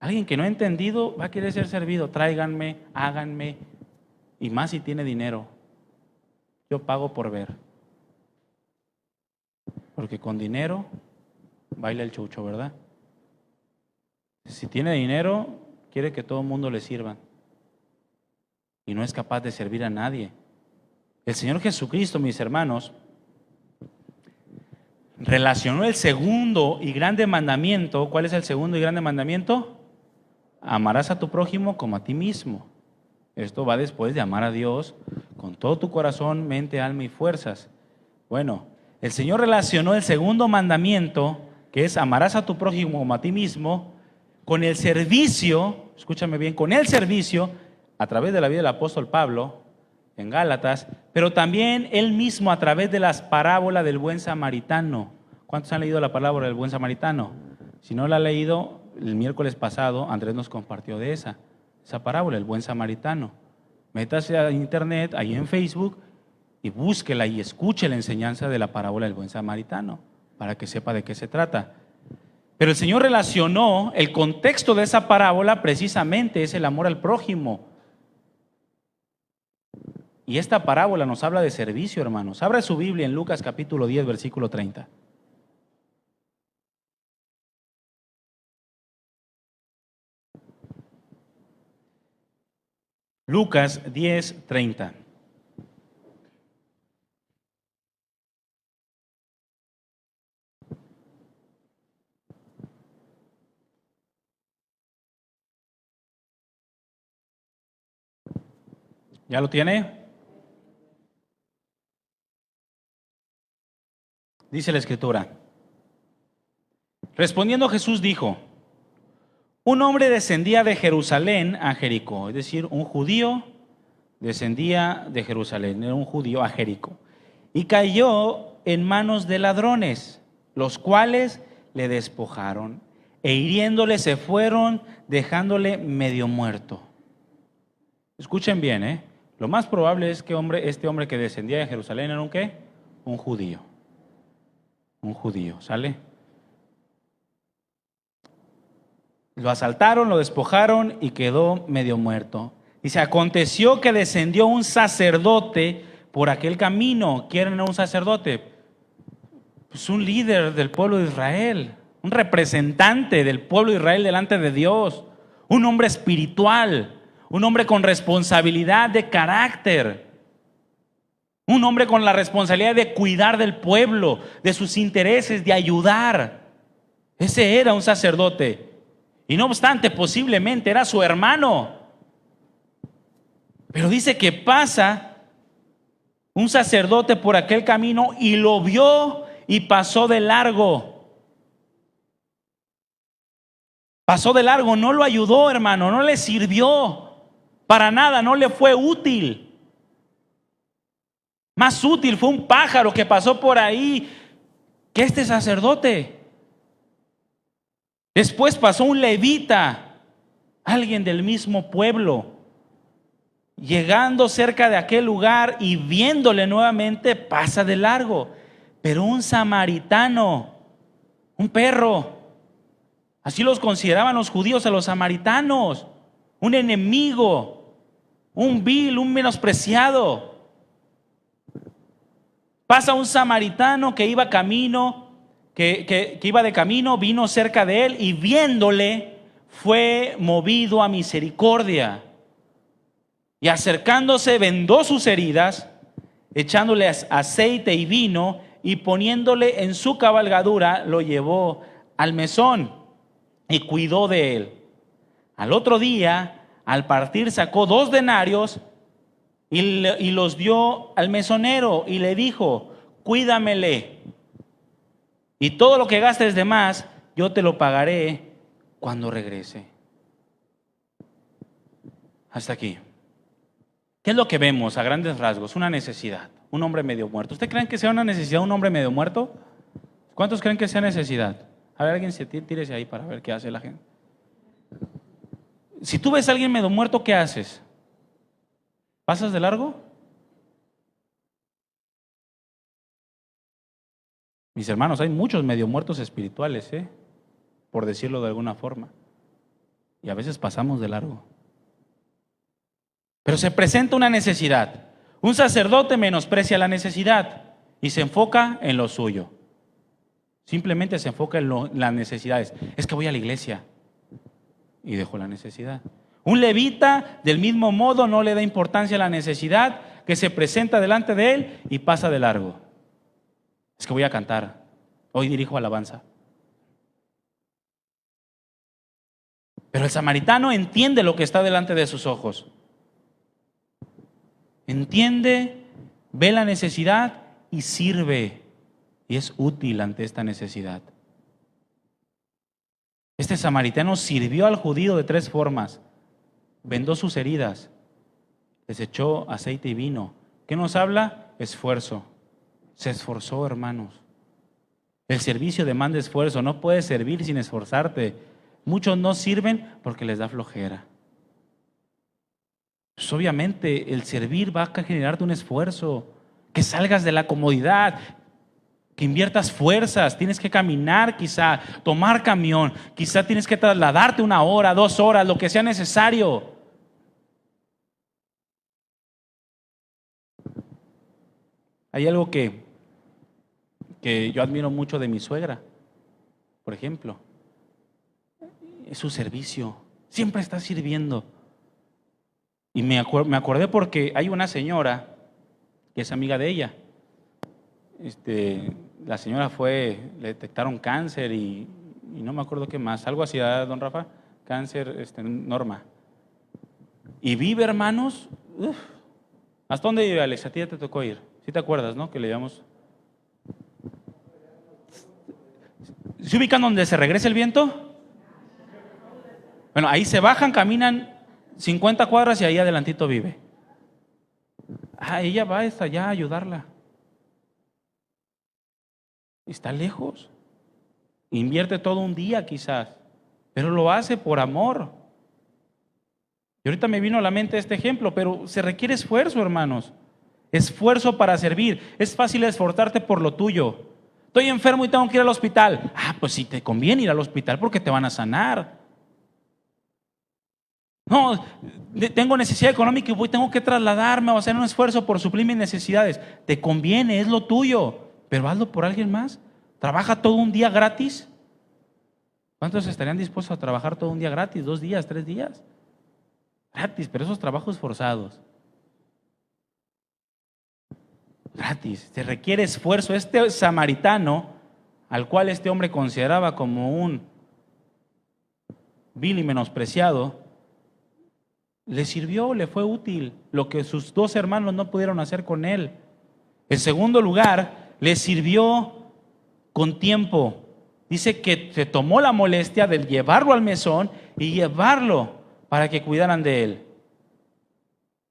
Alguien que no ha entendido va a querer ser servido. Tráiganme, háganme, y más si tiene dinero. Yo pago por ver. Porque con dinero baila el chucho, ¿verdad? Si tiene dinero, quiere que todo el mundo le sirva. Y no es capaz de servir a nadie. El Señor Jesucristo, mis hermanos, relacionó el segundo y grande mandamiento. ¿Cuál es el segundo y grande mandamiento? Amarás a tu prójimo como a ti mismo. Esto va después de amar a Dios con todo tu corazón, mente, alma y fuerzas. Bueno, el Señor relacionó el segundo mandamiento, que es amarás a tu prójimo como a ti mismo, con el servicio, escúchame bien, con el servicio, a través de la vida del apóstol Pablo, en Gálatas, pero también él mismo a través de las parábolas del buen samaritano. ¿Cuántos han leído la parábola del buen samaritano? Si no la han leído, el miércoles pasado Andrés nos compartió de esa parábola, el buen samaritano. Métase a internet, ahí en Facebook, y búsquela y escuche la enseñanza de la parábola del buen samaritano, para que sepa de qué se trata. Pero el Señor relacionó el contexto de esa parábola, precisamente es el amor al prójimo. Y esta parábola nos habla de servicio, hermanos. Abra su Biblia en Lucas capítulo 10, versículo 30. Lucas 10, 30. ¿Ya lo tiene? Dice la Escritura. Respondiendo Jesús dijo: un hombre descendía de Jerusalén a Jericó, es decir, un judío descendía de Jerusalén, era un judío a Jericó, y cayó en manos de ladrones, los cuales le despojaron, e hiriéndole se fueron, dejándole medio muerto. Escuchen bien, lo más probable es que este hombre que descendía de Jerusalén era un ¿qué? Un judío. Un judío, ¿sale? Lo asaltaron, lo despojaron y quedó medio muerto. Dice, aconteció que descendió un sacerdote por aquel camino. ¿Quién era un sacerdote? Pues un líder del pueblo de Israel, un representante del pueblo de Israel delante de Dios, un hombre espiritual, un hombre con responsabilidad de carácter. Un hombre con la responsabilidad de cuidar del pueblo, de sus intereses, de ayudar. Ese era un sacerdote. Y no obstante, posiblemente era su hermano. Pero dice que pasa un sacerdote por aquel camino y lo vio y pasó de largo. Pasó de largo, no lo ayudó, hermano, no le sirvió para nada, no le fue útil. Más útil fue un pájaro que pasó por ahí que este sacerdote. Después pasó un levita, alguien del mismo pueblo, llegando cerca de aquel lugar y viéndole nuevamente pasa de largo. Pero un samaritano, un perro, así los consideraban los judíos a los samaritanos, un enemigo, un vil, un menospreciado. Pasa un samaritano que iba camino, que iba de camino, vino cerca de él y viéndole fue movido a misericordia. Y acercándose vendó sus heridas, echándole aceite y vino y poniéndole en su cabalgadura lo llevó al mesón y cuidó de él. Al otro día, al partir, sacó 2 denarios y los dio al mesonero y le dijo: cuídamele, y todo lo que gastes de más, yo te lo pagaré cuando regrese. Hasta aquí. ¿Qué es lo que vemos a grandes rasgos? Una necesidad, un hombre medio muerto. ¿Usted creen que sea una necesidad un hombre medio muerto? ¿Cuántos creen que sea necesidad? A ver, alguien tírese ahí para ver qué hace la gente. Si tú ves a alguien medio muerto, ¿qué haces? ¿Pasas de largo? Mis hermanos, hay muchos medio muertos espirituales, por decirlo de alguna forma. Y a veces pasamos de largo. Pero se presenta una necesidad. Un sacerdote menosprecia la necesidad y se enfoca en lo suyo. Simplemente se enfoca en las necesidades. Es que voy a la iglesia y dejo la necesidad. Un levita, del mismo modo, no le da importancia a la necesidad que se presenta delante de él y pasa de largo. Es que voy a cantar, hoy dirijo alabanza. Pero el samaritano entiende lo que está delante de sus ojos. Entiende, ve la necesidad y sirve. Y es útil ante esta necesidad. Este samaritano sirvió al judío de 3 formas. Vendó sus heridas, Les echó aceite y vino. ¿Qué nos habla? Esfuerzo. Se esforzó, hermanos. El servicio demanda esfuerzo. No puedes servir sin esforzarte. Muchos no sirven porque les da flojera. Pues obviamente el servir va a generarte un esfuerzo. Que salgas de la comodidad, que inviertas fuerzas. Tienes que caminar quizá, tomar camión. Quizá tienes que trasladarte 1 hora, 2 horas, lo que sea necesario. Hay algo que yo admiro mucho de mi suegra, por ejemplo. Es su servicio. Siempre está sirviendo. Y me acordé porque hay una señora que es amiga de ella. La señora le detectaron cáncer y no me acuerdo qué más. Algo así, ¿verdad, don Rafa? Cáncer, Norma. Y vive, hermanos. ¿Hasta dónde vive, Alex? A ti ya te tocó ir. ¿Sí te acuerdas, no? Que le llamamos. ¿Se ubican donde se regresa el viento? Bueno, ahí se bajan, caminan 50 cuadras y ahí adelantito vive. Ella va hasta allá a ayudarla. Está lejos. Invierte todo un día quizás, pero lo hace por amor. Y ahorita me vino a la mente este ejemplo, pero se requiere esfuerzo, hermanos. Esfuerzo para servir. Es fácil esforzarte por lo tuyo. Estoy enfermo y tengo que ir al hospital. Pues sí te conviene ir al hospital porque te van a sanar. No, tengo necesidad económica y tengo que trasladarme o hacer un esfuerzo por suplir mis necesidades. Te conviene, es lo tuyo, pero hazlo por alguien más. Trabaja todo un día gratis. ¿Cuántos estarían dispuestos a trabajar todo un día gratis? 2 días, 3 días. Gratis, pero esos trabajos forzados. Gratis, se requiere esfuerzo. Este samaritano, al cual este hombre consideraba como un vil y menospreciado, le sirvió, le fue útil lo que sus 2 hermanos no pudieron hacer con él. En segundo lugar, le sirvió con tiempo. Dice que se tomó la molestia de llevarlo al mesón y llevarlo para que cuidaran de él.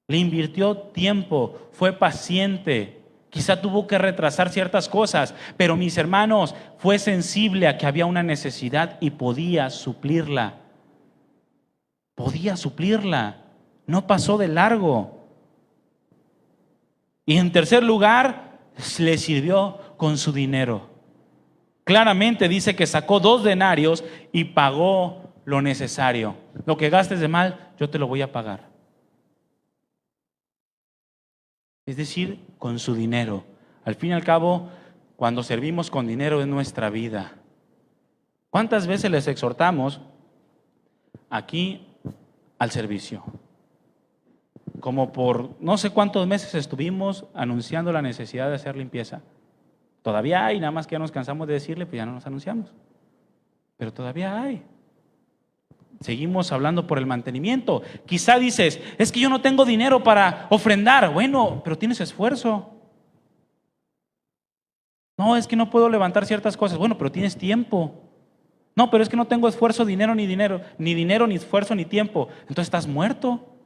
Le invirtió tiempo, fue paciente. Quizá tuvo que retrasar ciertas cosas, pero mis hermanos, fue sensible a que había una necesidad y podía suplirla. Podía suplirla. No pasó de largo. Y en tercer lugar, le sirvió con su dinero. Claramente dice que sacó 2 denarios y pagó lo necesario. Lo que gastes de mal, yo te lo voy a pagar. Es decir, con su dinero. Al fin y al cabo, cuando servimos con dinero es nuestra vida. ¿Cuántas veces les exhortamos aquí al servicio? Como por no sé cuántos meses estuvimos anunciando la necesidad de hacer limpieza. Todavía hay, nada más que ya nos cansamos de decirle, pues ya no nos anunciamos. Pero todavía hay. Seguimos hablando por el mantenimiento. Quizá dices, es que yo no tengo dinero para ofrendar. Bueno, pero tienes esfuerzo. No, es que no puedo levantar ciertas cosas. Bueno, pero tienes tiempo. No, pero es que no tengo esfuerzo, ni dinero, ni esfuerzo, ni tiempo. Entonces estás muerto.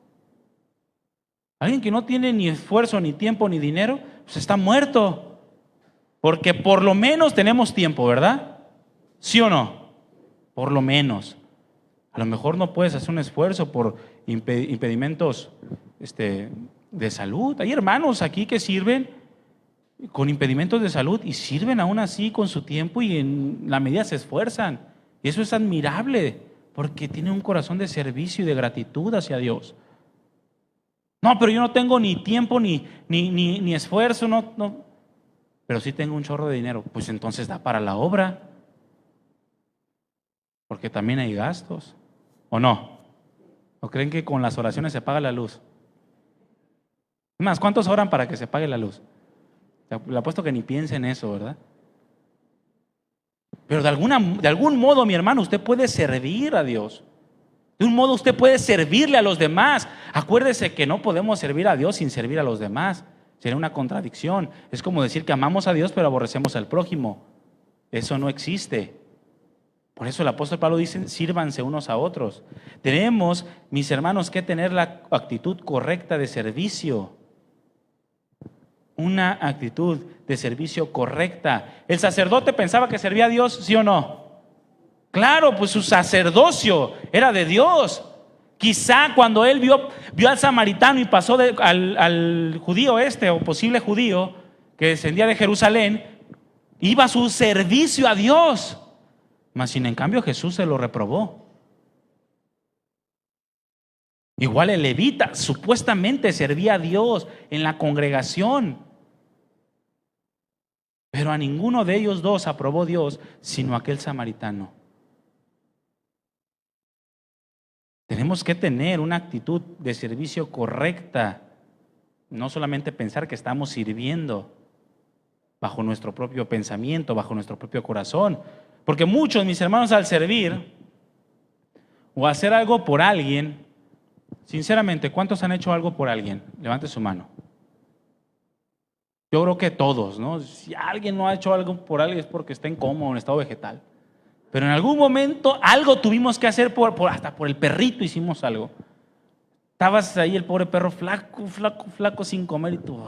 Alguien que no tiene ni esfuerzo, ni tiempo, ni dinero, pues está muerto. Porque por lo menos tenemos tiempo, ¿verdad? ¿Sí o no? Por lo menos. A lo mejor no puedes hacer un esfuerzo por impedimentos de salud. Hay hermanos aquí que sirven con impedimentos de salud y sirven aún así con su tiempo y en la medida se esfuerzan. Y eso es admirable porque tienen un corazón de servicio y de gratitud hacia Dios. No, pero yo no tengo ni tiempo ni esfuerzo, no. Pero sí tengo un chorro de dinero. Pues entonces da para la obra. Porque también hay gastos. ¿O no? ¿O creen que con las oraciones se apaga la luz? Más, ¿cuántos oran para que se apague la luz? Le apuesto que ni piensen eso, ¿verdad? Pero de algún modo, mi hermano, usted puede servir a Dios. De un modo usted puede servirle a los demás. Acuérdese que no podemos servir a Dios sin servir a los demás. Sería una contradicción. Es como decir que amamos a Dios pero aborrecemos al prójimo. Eso no existe. Por eso el apóstol Pablo dice, sírvanse unos a otros. Tenemos, mis hermanos, que tener la actitud correcta de servicio. Una actitud de servicio correcta. ¿El sacerdote pensaba que servía a Dios, sí o no? Claro, pues su sacerdocio era de Dios. Quizá cuando él vio al samaritano y pasó al judío o posible judío, que descendía de Jerusalén, iba a su servicio a Dios. Mas sin en cambio Jesús se lo reprobó. Igual el levita supuestamente servía a Dios en la congregación, pero a ninguno de ellos dos aprobó Dios, sino aquel samaritano. Tenemos que tener una actitud de servicio correcta, no solamente pensar que estamos sirviendo bajo nuestro propio pensamiento, bajo nuestro propio corazón. Porque muchos, mis hermanos, al servir o hacer algo por alguien, sinceramente, ¿cuántos han hecho algo por alguien? Levante su mano. Yo creo que todos, ¿no? Si alguien no ha hecho algo por alguien es porque está en coma o en estado vegetal. Pero en algún momento algo tuvimos que hacer, hasta por el perrito hicimos algo. Estabas ahí el pobre perro flaco sin comer y tú...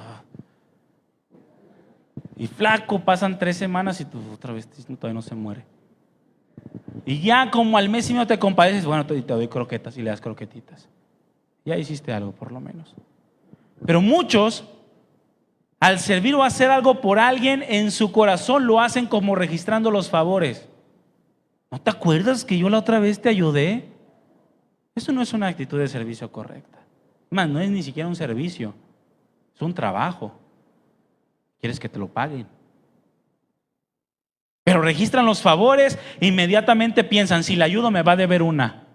Y flaco, pasan 3 semanas y tú otra vez todavía no se muere. Y ya como al mes y medio te compadeces, bueno, te doy croquetas y le das croquetitas. Ya hiciste algo por lo menos. Pero muchos, al servir o hacer algo por alguien, en su corazón lo hacen como registrando los favores. ¿No te acuerdas que yo la otra vez te ayudé? Eso no es una actitud de servicio correcta. Más, no es ni siquiera un servicio, es un trabajo. ¿Quieres que te lo paguen? Pero registran los favores e inmediatamente piensan, si le ayudo me va a deber una.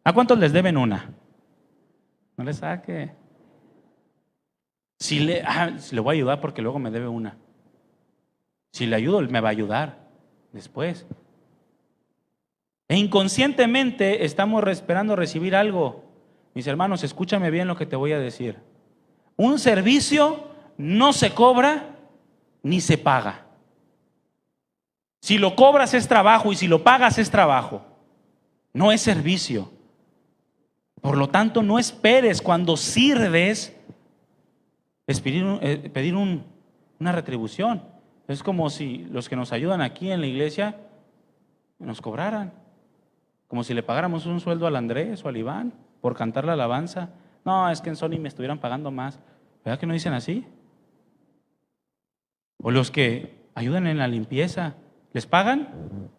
¿A cuántos les deben una? No le saque. Si le voy a ayudar porque luego me debe una. Si le ayudo, me va a ayudar después. E inconscientemente estamos esperando recibir algo. Mis hermanos, escúchame bien lo que te voy a decir. Un servicio no se cobra ni se paga. Si lo cobras es trabajo y si lo pagas es trabajo. No es servicio. Por lo tanto, no esperes cuando sirves pedir una retribución. Es como si los que nos ayudan aquí en la iglesia nos cobraran. Como si le pagáramos un sueldo al Andrés o al Iván por cantar la alabanza. No, es que en Sony me estuvieran pagando más. ¿Verdad que no dicen así? O los que ayudan en la limpieza, ¿les pagan?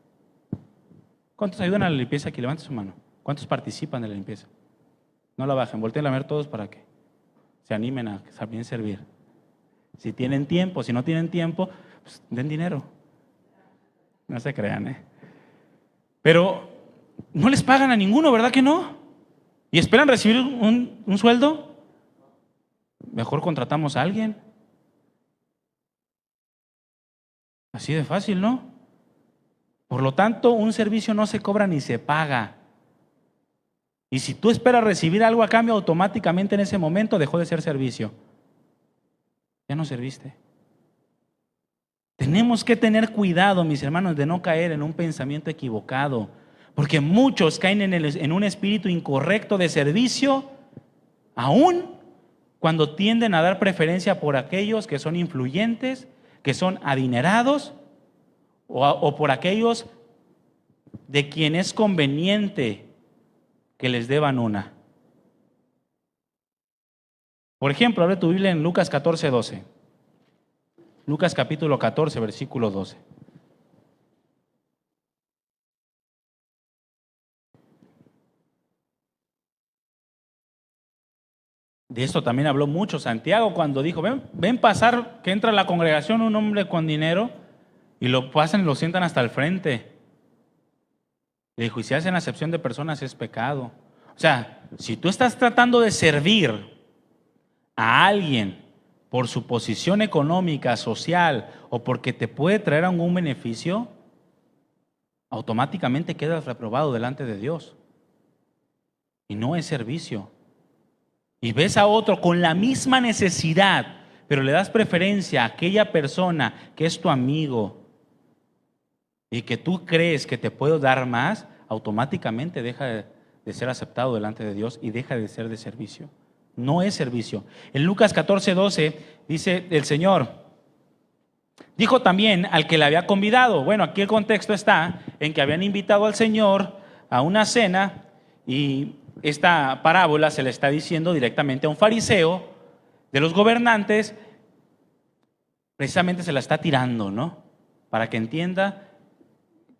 ¿Cuántos ayudan a la limpieza aquí? Levanten su mano. ¿Cuántos participan de la limpieza? No la bajen, volteen a ver todos para que se animen a también servir. Si tienen tiempo, si no tienen tiempo, pues den dinero. No se crean, Pero no les pagan a ninguno, ¿verdad que no? ¿Y esperan recibir un sueldo? Mejor contratamos a alguien. Así de fácil, ¿no? Por lo tanto, un servicio no se cobra ni se paga. Y si tú esperas recibir algo a cambio, automáticamente en ese momento dejó de ser servicio. Ya no serviste. Tenemos que tener cuidado, mis hermanos, de no caer en un pensamiento equivocado, porque muchos caen en un espíritu incorrecto de servicio, aún cuando tienden a dar preferencia por aquellos que son influyentes, que son adinerados, o por aquellos de quien es conveniente que les deban una. Por ejemplo, abre tu Biblia en Lucas 14:12. Lucas capítulo 14, versículo 12. De esto también habló mucho Santiago cuando dijo, ven pasar, que entra a la congregación un hombre con dinero y lo pasan y lo sientan hasta el frente. Le dijo, y si hacen acepción de personas es pecado. O sea, si tú estás tratando de servir a alguien por su posición económica, social o porque te puede traer algún beneficio, automáticamente quedas reprobado delante de Dios. Y no es servicio. Y ves a otro con la misma necesidad, pero le das preferencia a aquella persona que es tu amigo, y que tú crees que te puedo dar más, automáticamente deja de ser aceptado delante de Dios y deja de ser de servicio. No es servicio. En Lucas 14:12 dice el Señor, dijo también al que le había convidado. Bueno, aquí el contexto está en que habían invitado al Señor a una cena y esta parábola se le está diciendo directamente a un fariseo de los gobernantes. Precisamente se la está tirando, ¿no? Para que entienda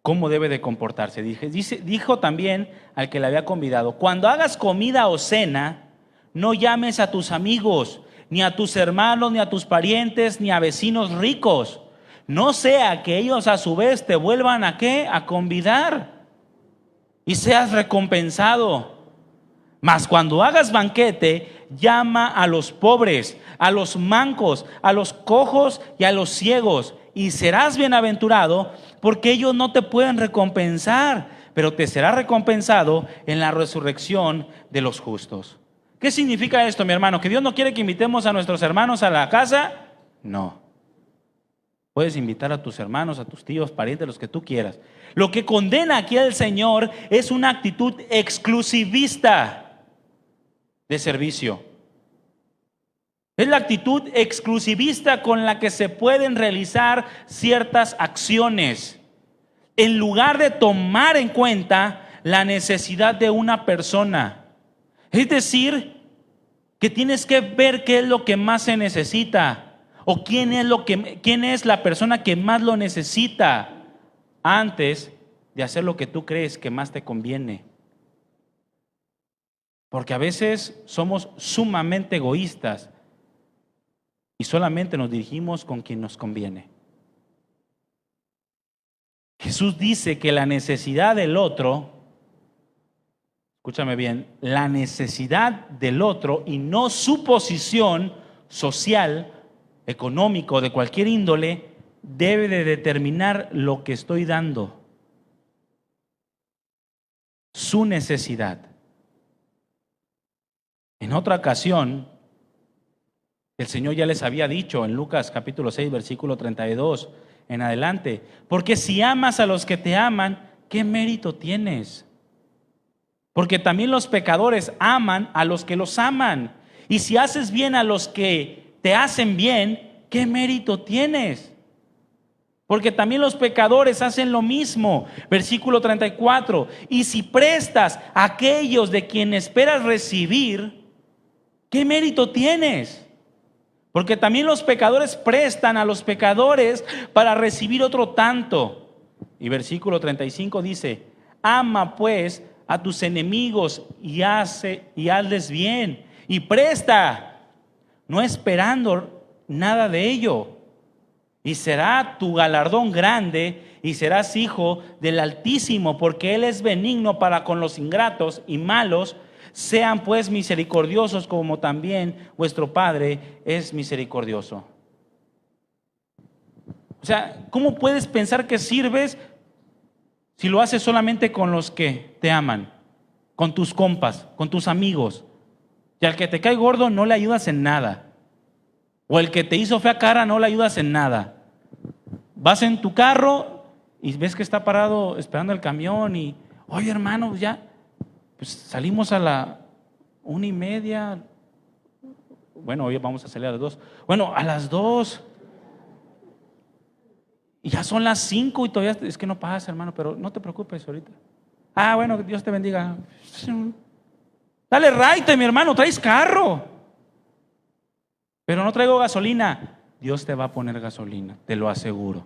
cómo debe de comportarse. Dijo también al que le había convidado, cuando hagas comida o cena, no llames a tus amigos, ni a tus hermanos, ni a tus parientes, ni a vecinos ricos. No sea que ellos a su vez te vuelvan ¿a qué? A convidar y seas recompensado. Mas cuando hagas banquete, llama a los pobres, a los mancos, a los cojos y a los ciegos, y serás bienaventurado, porque ellos no te pueden recompensar, pero te será recompensado en la resurrección de los justos. ¿Qué significa esto, mi hermano? ¿Que Dios no quiere que invitemos a nuestros hermanos a la casa? No. Puedes invitar a tus hermanos, a tus tíos, parientes, los que tú quieras. Lo que condena aquí al Señor es una actitud exclusivista de servicio. Es la actitud exclusivista con la que se pueden realizar ciertas acciones, en lugar de tomar en cuenta la necesidad de una persona. Es decir, que tienes que ver qué es lo que más se necesita o quién es la persona que más lo necesita antes de hacer lo que tú crees que más te conviene. Porque a veces somos sumamente egoístas y solamente nos dirigimos con quien nos conviene. Jesús dice que la necesidad del otro, escúchame bien, la necesidad del otro y no su posición social, económico, de cualquier índole, debe de determinar lo que estoy dando. Su necesidad. En otra ocasión, el Señor ya les había dicho en Lucas capítulo 6, versículo 32 en adelante, porque si amas a los que te aman, ¿qué mérito tienes? Porque también los pecadores aman a los que los aman. Y si haces bien a los que te hacen bien, ¿qué mérito tienes? Porque también los pecadores hacen lo mismo. Versículo 34. Y si prestas a aquellos de quienes esperas recibir, ¿qué mérito tienes? Porque también los pecadores prestan a los pecadores para recibir otro tanto. Y versículo 35 dice, ama pues a tus enemigos y hazles bien. Y presta, no esperando nada de ello. Y será tu galardón grande y serás hijo del Altísimo, porque Él es benigno para con los ingratos y malos. Sean pues misericordiosos como también vuestro Padre es misericordioso. O sea, ¿cómo puedes pensar que sirves si lo haces solamente con los que te aman, con tus compas, con tus amigos? Y al que te cae gordo no le ayudas en nada. O el que te hizo fea cara no le ayudas en nada. Vas en tu carro y ves que está parado esperando el camión y, oye hermano, ya pues salimos a la 1:30. Bueno, hoy vamos a salir a las 2. Bueno, a las 2. Y ya son las 5 y todavía es que no pasa, hermano, pero no te preocupes ahorita. Ah, bueno, Dios te bendiga. Dale raite, mi hermano, traes carro. Pero no traigo gasolina. Dios te va a poner gasolina, te lo aseguro.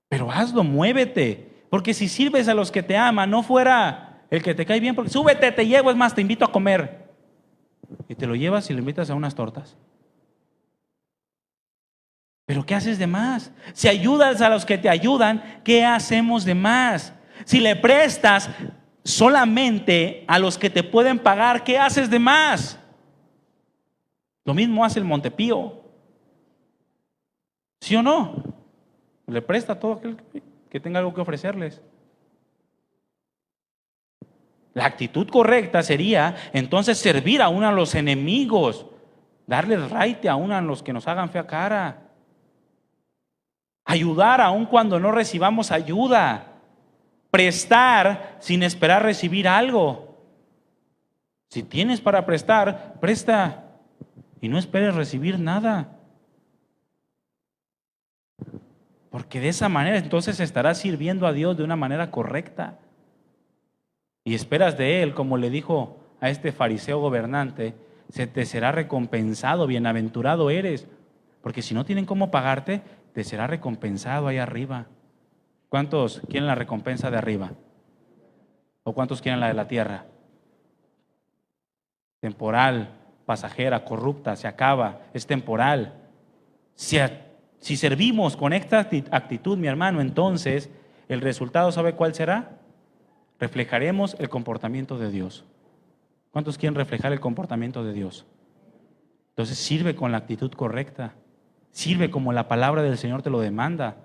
Pero hazlo, muévete. Porque si sirves a los que te aman, no fuera el que te cae bien, porque súbete, te llevo, es más, te invito a comer. Y te lo llevas y lo invitas a unas tortas. Pero ¿qué haces de más? Si ayudas a los que te ayudan, ¿qué hacemos de más? Si le prestas solamente a los que te pueden pagar, ¿qué haces de más? Lo mismo hace el Montepío. ¿Sí o no? Le presta a todo aquel que tenga algo que ofrecerles. La actitud correcta sería entonces servir a uno a los enemigos, darles raite a uno a los que nos hagan fea cara. Ayudar aun cuando no recibamos ayuda. Prestar sin esperar recibir algo. Si tienes para prestar, presta y no esperes recibir nada. Porque de esa manera entonces estarás sirviendo a Dios de una manera correcta. Y esperas de Él, como le dijo a este fariseo gobernante, se te será recompensado, bienaventurado eres. Porque si no tienen cómo pagarte, te será recompensado ahí arriba. ¿Cuántos quieren la recompensa de arriba? ¿O cuántos quieren la de la tierra? Temporal, pasajera, corrupta, se acaba, es temporal. Si servimos con esta actitud, mi hermano, entonces el resultado, ¿sabe cuál será? Reflejaremos el comportamiento de Dios. ¿Cuántos quieren reflejar el comportamiento de Dios? Entonces sirve con la actitud correcta. Sirve como la palabra del Señor te lo demanda.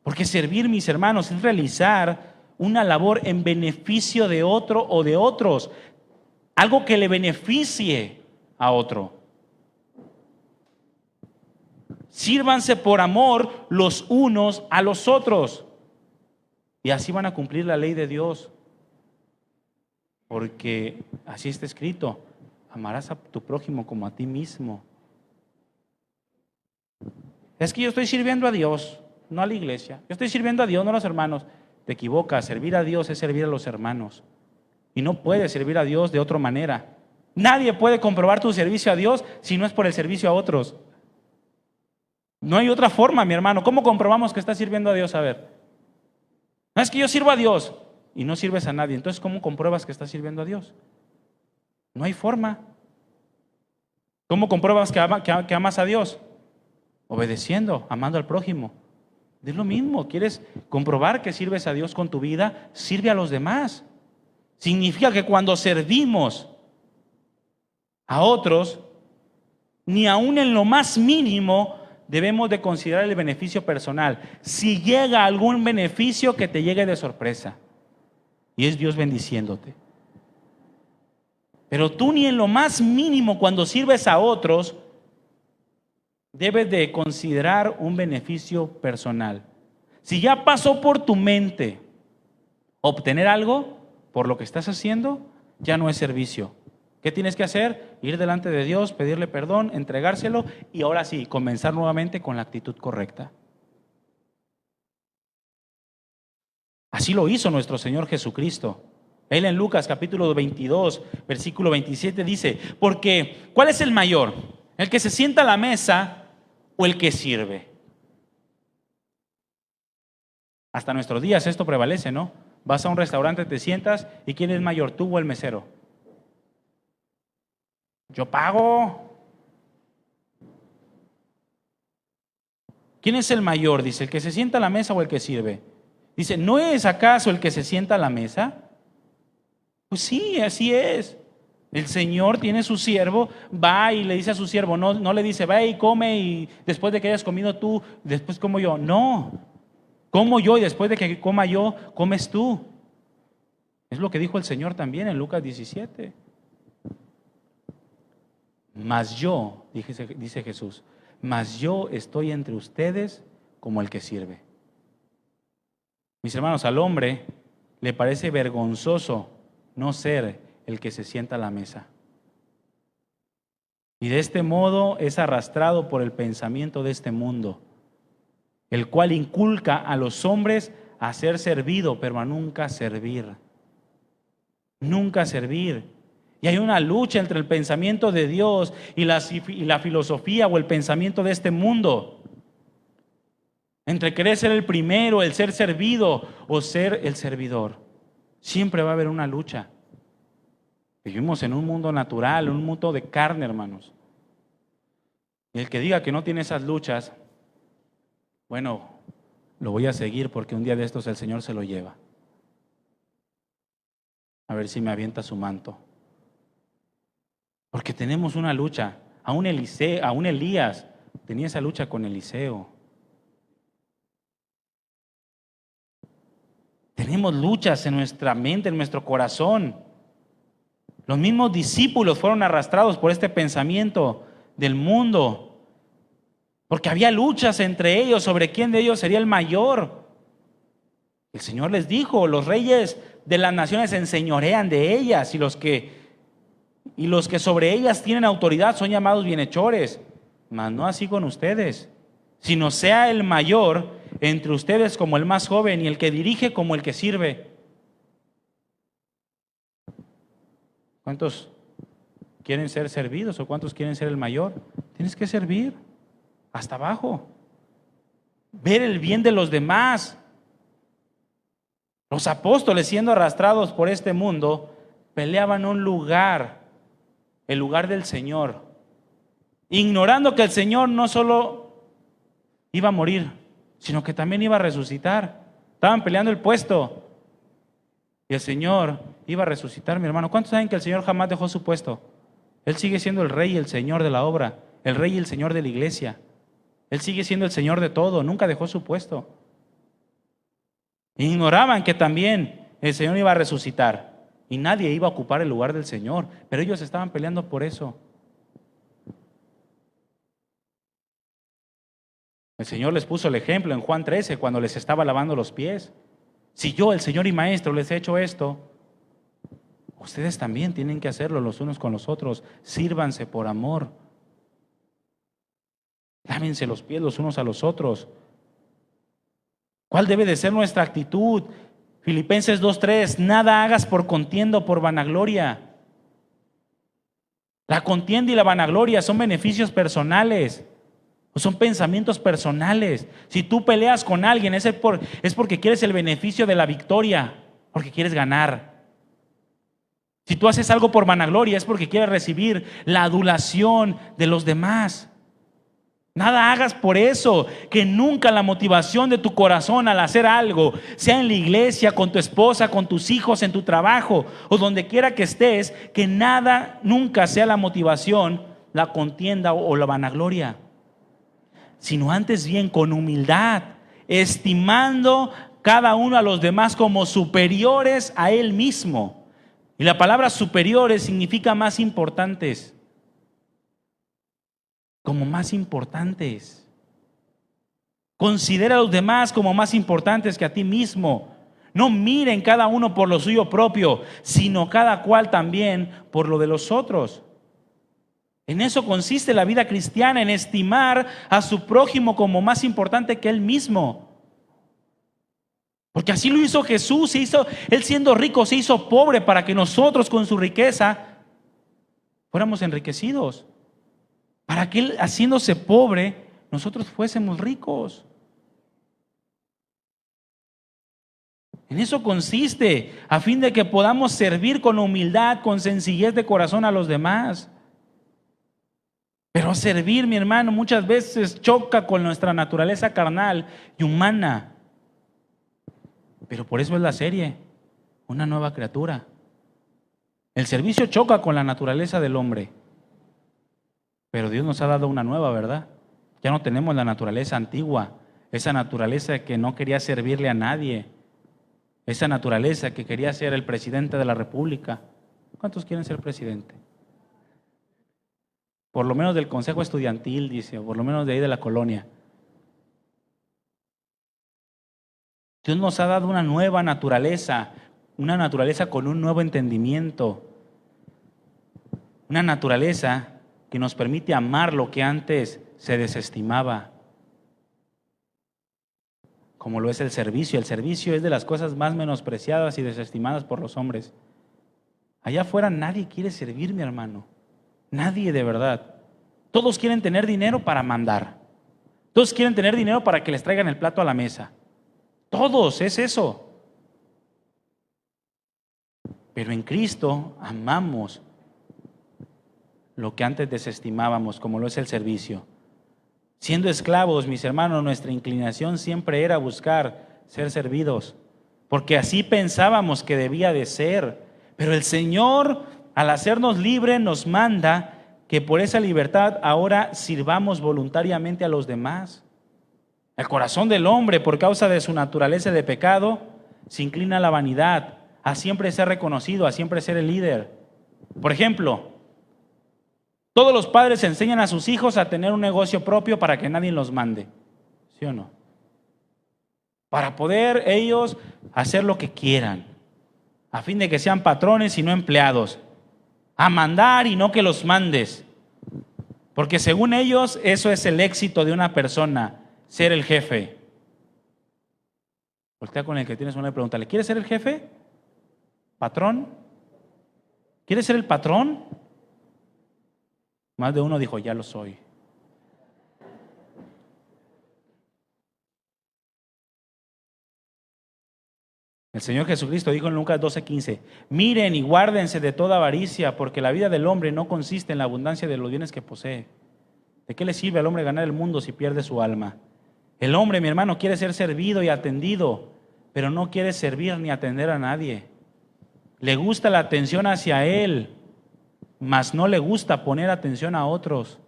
Porque servir, mis hermanos, es realizar una labor en beneficio de otro o de otros. Algo que le beneficie a otro. Sírvanse por amor los unos a los otros. Y así van a cumplir la ley de Dios. Porque así está escrito: amarás a tu prójimo como a ti mismo. Es que yo estoy sirviendo a Dios, no a la iglesia. Yo estoy sirviendo a Dios, no a los hermanos. Te equivocas. Servir a Dios es servir a los hermanos. Y no puedes servir a Dios de otra manera. Nadie puede comprobar tu servicio a Dios si no es por el servicio a otros. No hay otra forma, mi hermano. ¿Cómo comprobamos que estás sirviendo a Dios? A ver. No, es que yo sirvo a Dios y no sirves a nadie. Entonces, ¿cómo compruebas que estás sirviendo a Dios? No hay forma. ¿Cómo compruebas que amas a Dios? Obedeciendo, amando al prójimo. Es lo mismo. ¿Quieres comprobar que sirves a Dios con tu vida? Sirve a los demás. Significa que cuando servimos a otros, ni aún en lo más mínimo debemos de considerar el beneficio personal. Si llega algún beneficio, que te llegue de sorpresa. Y es Dios bendiciéndote. Pero tú ni en lo más mínimo, cuando sirves a otros, debes de considerar un beneficio personal. Si ya pasó por tu mente obtener algo por lo que estás haciendo, ya no es servicio. ¿Qué tienes que hacer? Ir delante de Dios, pedirle perdón, entregárselo y ahora sí, comenzar nuevamente con la actitud correcta. Así lo hizo nuestro Señor Jesucristo. Él en Lucas capítulo 22, versículo 27 dice: porque ¿cuál es el mayor? ¿El que se sienta a la mesa o el que sirve? Hasta nuestros días esto prevalece, ¿no? Vas a un restaurante, te sientas y ¿quién es mayor, tú o el mesero? Yo pago. ¿Quién es el mayor? Dice, ¿el que se sienta a la mesa o el que sirve? Dice, ¿no es acaso el que se sienta a la mesa? Pues sí, así es. El Señor tiene su siervo, va y le dice a su siervo, no le dice, ve y come y después de que hayas comido tú, después como yo. No, como yo y después de que coma yo, comes tú. Es lo que dijo el Señor también en Lucas 17. Mas yo, dice Jesús, mas yo estoy entre ustedes como el que sirve. Mis hermanos, al hombre le parece vergonzoso no ser el que se sienta a la mesa. Y de este modo es arrastrado por el pensamiento de este mundo, el cual inculca a los hombres a ser servido, pero a nunca servir. Nunca servir. Y hay una lucha entre el pensamiento de Dios y la filosofía o el pensamiento de este mundo. Entre querer ser el primero, el ser servido o ser el servidor. Siempre va a haber una lucha. Vivimos en un mundo natural, un mundo de carne, hermanos. Y el que diga que no tiene esas luchas, bueno, lo voy a seguir porque un día de estos el Señor se lo lleva. A ver si me avienta su manto. Porque tenemos una lucha. Aún Elías tenía esa lucha con Eliseo. Tenemos luchas en nuestra mente, en nuestro corazón. Los mismos discípulos fueron arrastrados por este pensamiento del mundo. porque había luchas entre ellos sobre quién de ellos sería el mayor. El Señor les dijo: los reyes de las naciones se enseñorean de ellas, y los que sobre ellas tienen autoridad son llamados bienhechores. Mas no así con ustedes, sino sea el mayor entre ustedes como el más joven, y el que dirige como el que sirve. ¿Cuántos quieren ser servidos o cuántos quieren ser el mayor? Tienes que servir hasta abajo, ver el bien de los demás. Los apóstoles, siendo arrastrados por este mundo, peleaban un lugar, el lugar del Señor, ignorando que el Señor no solo iba a morir, sino que también iba a resucitar. Estaban peleando el puesto y el Señor iba a resucitar, mi hermano. ¿Cuántos saben que el Señor jamás dejó su puesto? Él sigue siendo el Rey y el Señor de la obra, el Rey y el Señor de la iglesia. Él sigue siendo el Señor de todo, nunca dejó su puesto. Ignoraban que también el Señor iba a resucitar y nadie iba a ocupar el lugar del Señor, pero ellos estaban peleando por eso. El Señor les puso el ejemplo en Juan 13 cuando les estaba lavando los pies. Si yo, el Señor y Maestro, les he hecho esto, ustedes también tienen que hacerlo los unos con los otros. Sírvanse por amor. Lávense los pies los unos a los otros. ¿Cuál debe de ser nuestra actitud? Filipenses 2:3: nada hagas por contienda o por vanagloria. La contienda y la vanagloria son beneficios personales, o son pensamientos personales. Si tú peleas con alguien es porque quieres el beneficio de la victoria, porque quieres ganar. Si tú haces algo por vanagloria es porque quieres recibir la adulación de los demás. Nada hagas por eso. Que nunca la motivación de tu corazón al hacer algo, sea en la iglesia, con tu esposa, con tus hijos, en tu trabajo o donde quiera que estés, que nada nunca sea la motivación, la contienda o la vanagloria, sino antes bien con humildad, estimando cada uno a los demás como superiores a él mismo. Y la palabra superiores significa más importantes. Como más importantes. Considera a los demás como más importantes que a ti mismo. No miren cada uno por lo suyo propio, sino cada cual también por lo de los otros. En eso consiste la vida cristiana, en estimar a su prójimo como más importante que él mismo. Porque así lo hizo Jesús. Él siendo rico se hizo pobre para que nosotros con su riqueza fuéramos enriquecidos. Para que él, haciéndose pobre, nosotros fuésemos ricos. En eso consiste, a fin de que podamos servir con humildad, con sencillez de corazón a los demás. Pero servir, mi hermano, muchas veces choca con nuestra naturaleza carnal y humana. Pero por eso es la serie, una nueva criatura. El servicio choca con la naturaleza del hombre. Pero Dios nos ha dado una nueva, ¿verdad? Ya no tenemos la naturaleza antigua, esa naturaleza que no quería servirle a nadie, esa naturaleza que quería ser el presidente de la república. ¿Cuántos quieren ser presidente? Por lo menos del consejo estudiantil, dice, o por lo menos de ahí de la colonia. Dios nos ha dado una nueva naturaleza, una naturaleza con un nuevo entendimiento, una naturaleza que nos permite amar lo que antes se desestimaba, como lo es el servicio. El servicio es de las cosas más menospreciadas y desestimadas por los hombres. Allá afuera nadie quiere servir, mi hermano. Nadie, de verdad. Todos quieren tener dinero para mandar. Todos quieren tener dinero para que les traigan el plato a la mesa. Todos, es eso. Pero en Cristo amamos lo que antes desestimábamos, como lo es el servicio. Siendo esclavos, mis hermanos, nuestra inclinación siempre era buscar ser servidos, porque así pensábamos que debía de ser. Pero el Señor, al hacernos libres, nos manda que por esa libertad ahora sirvamos voluntariamente a los demás. El corazón del hombre, por causa de su naturaleza de pecado, se inclina a la vanidad, a siempre ser reconocido, a siempre ser el líder. Por ejemplo, Todos los padres enseñan a sus hijos a tener un negocio propio para que nadie los mande. ¿Sí o no? Para poder ellos hacer lo que quieran, a fin de que sean patrones y no empleados. A mandar y no que los mandes. Porque según ellos, eso es el éxito de una persona, ser el jefe. Voltea con el que tienes una pregunta. ¿Le quieres ser el jefe? ¿Patrón? ¿Quieres ser el patrón? Más de uno dijo, ya lo soy. El Señor Jesucristo dijo en Lucas 12:15, miren y guárdense de toda avaricia, porque la vida del hombre no consiste en la abundancia de los bienes que posee. ¿De qué le sirve al hombre ganar el mundo si pierde su alma? El hombre, mi hermano, quiere ser servido y atendido, pero no quiere servir ni atender a nadie. Le gusta la atención hacia él, mas no le gusta poner atención a otros.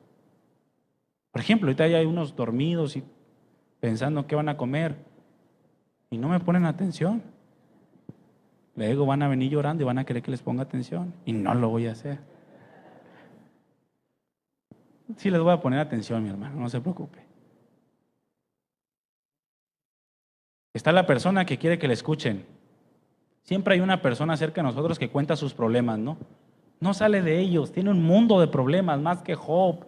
Por ejemplo, ahorita ya hay unos dormidos y pensando qué van a comer y no me ponen atención. Luego van a venir llorando y van a querer que les ponga atención y no lo voy a hacer. Sí les voy a poner atención, mi hermano, no se preocupe. Está la persona que quiere que le escuchen. Siempre hay una persona cerca de nosotros que cuenta sus problemas, ¿no? No sale de ellos, tiene un mundo de problemas, más que Job.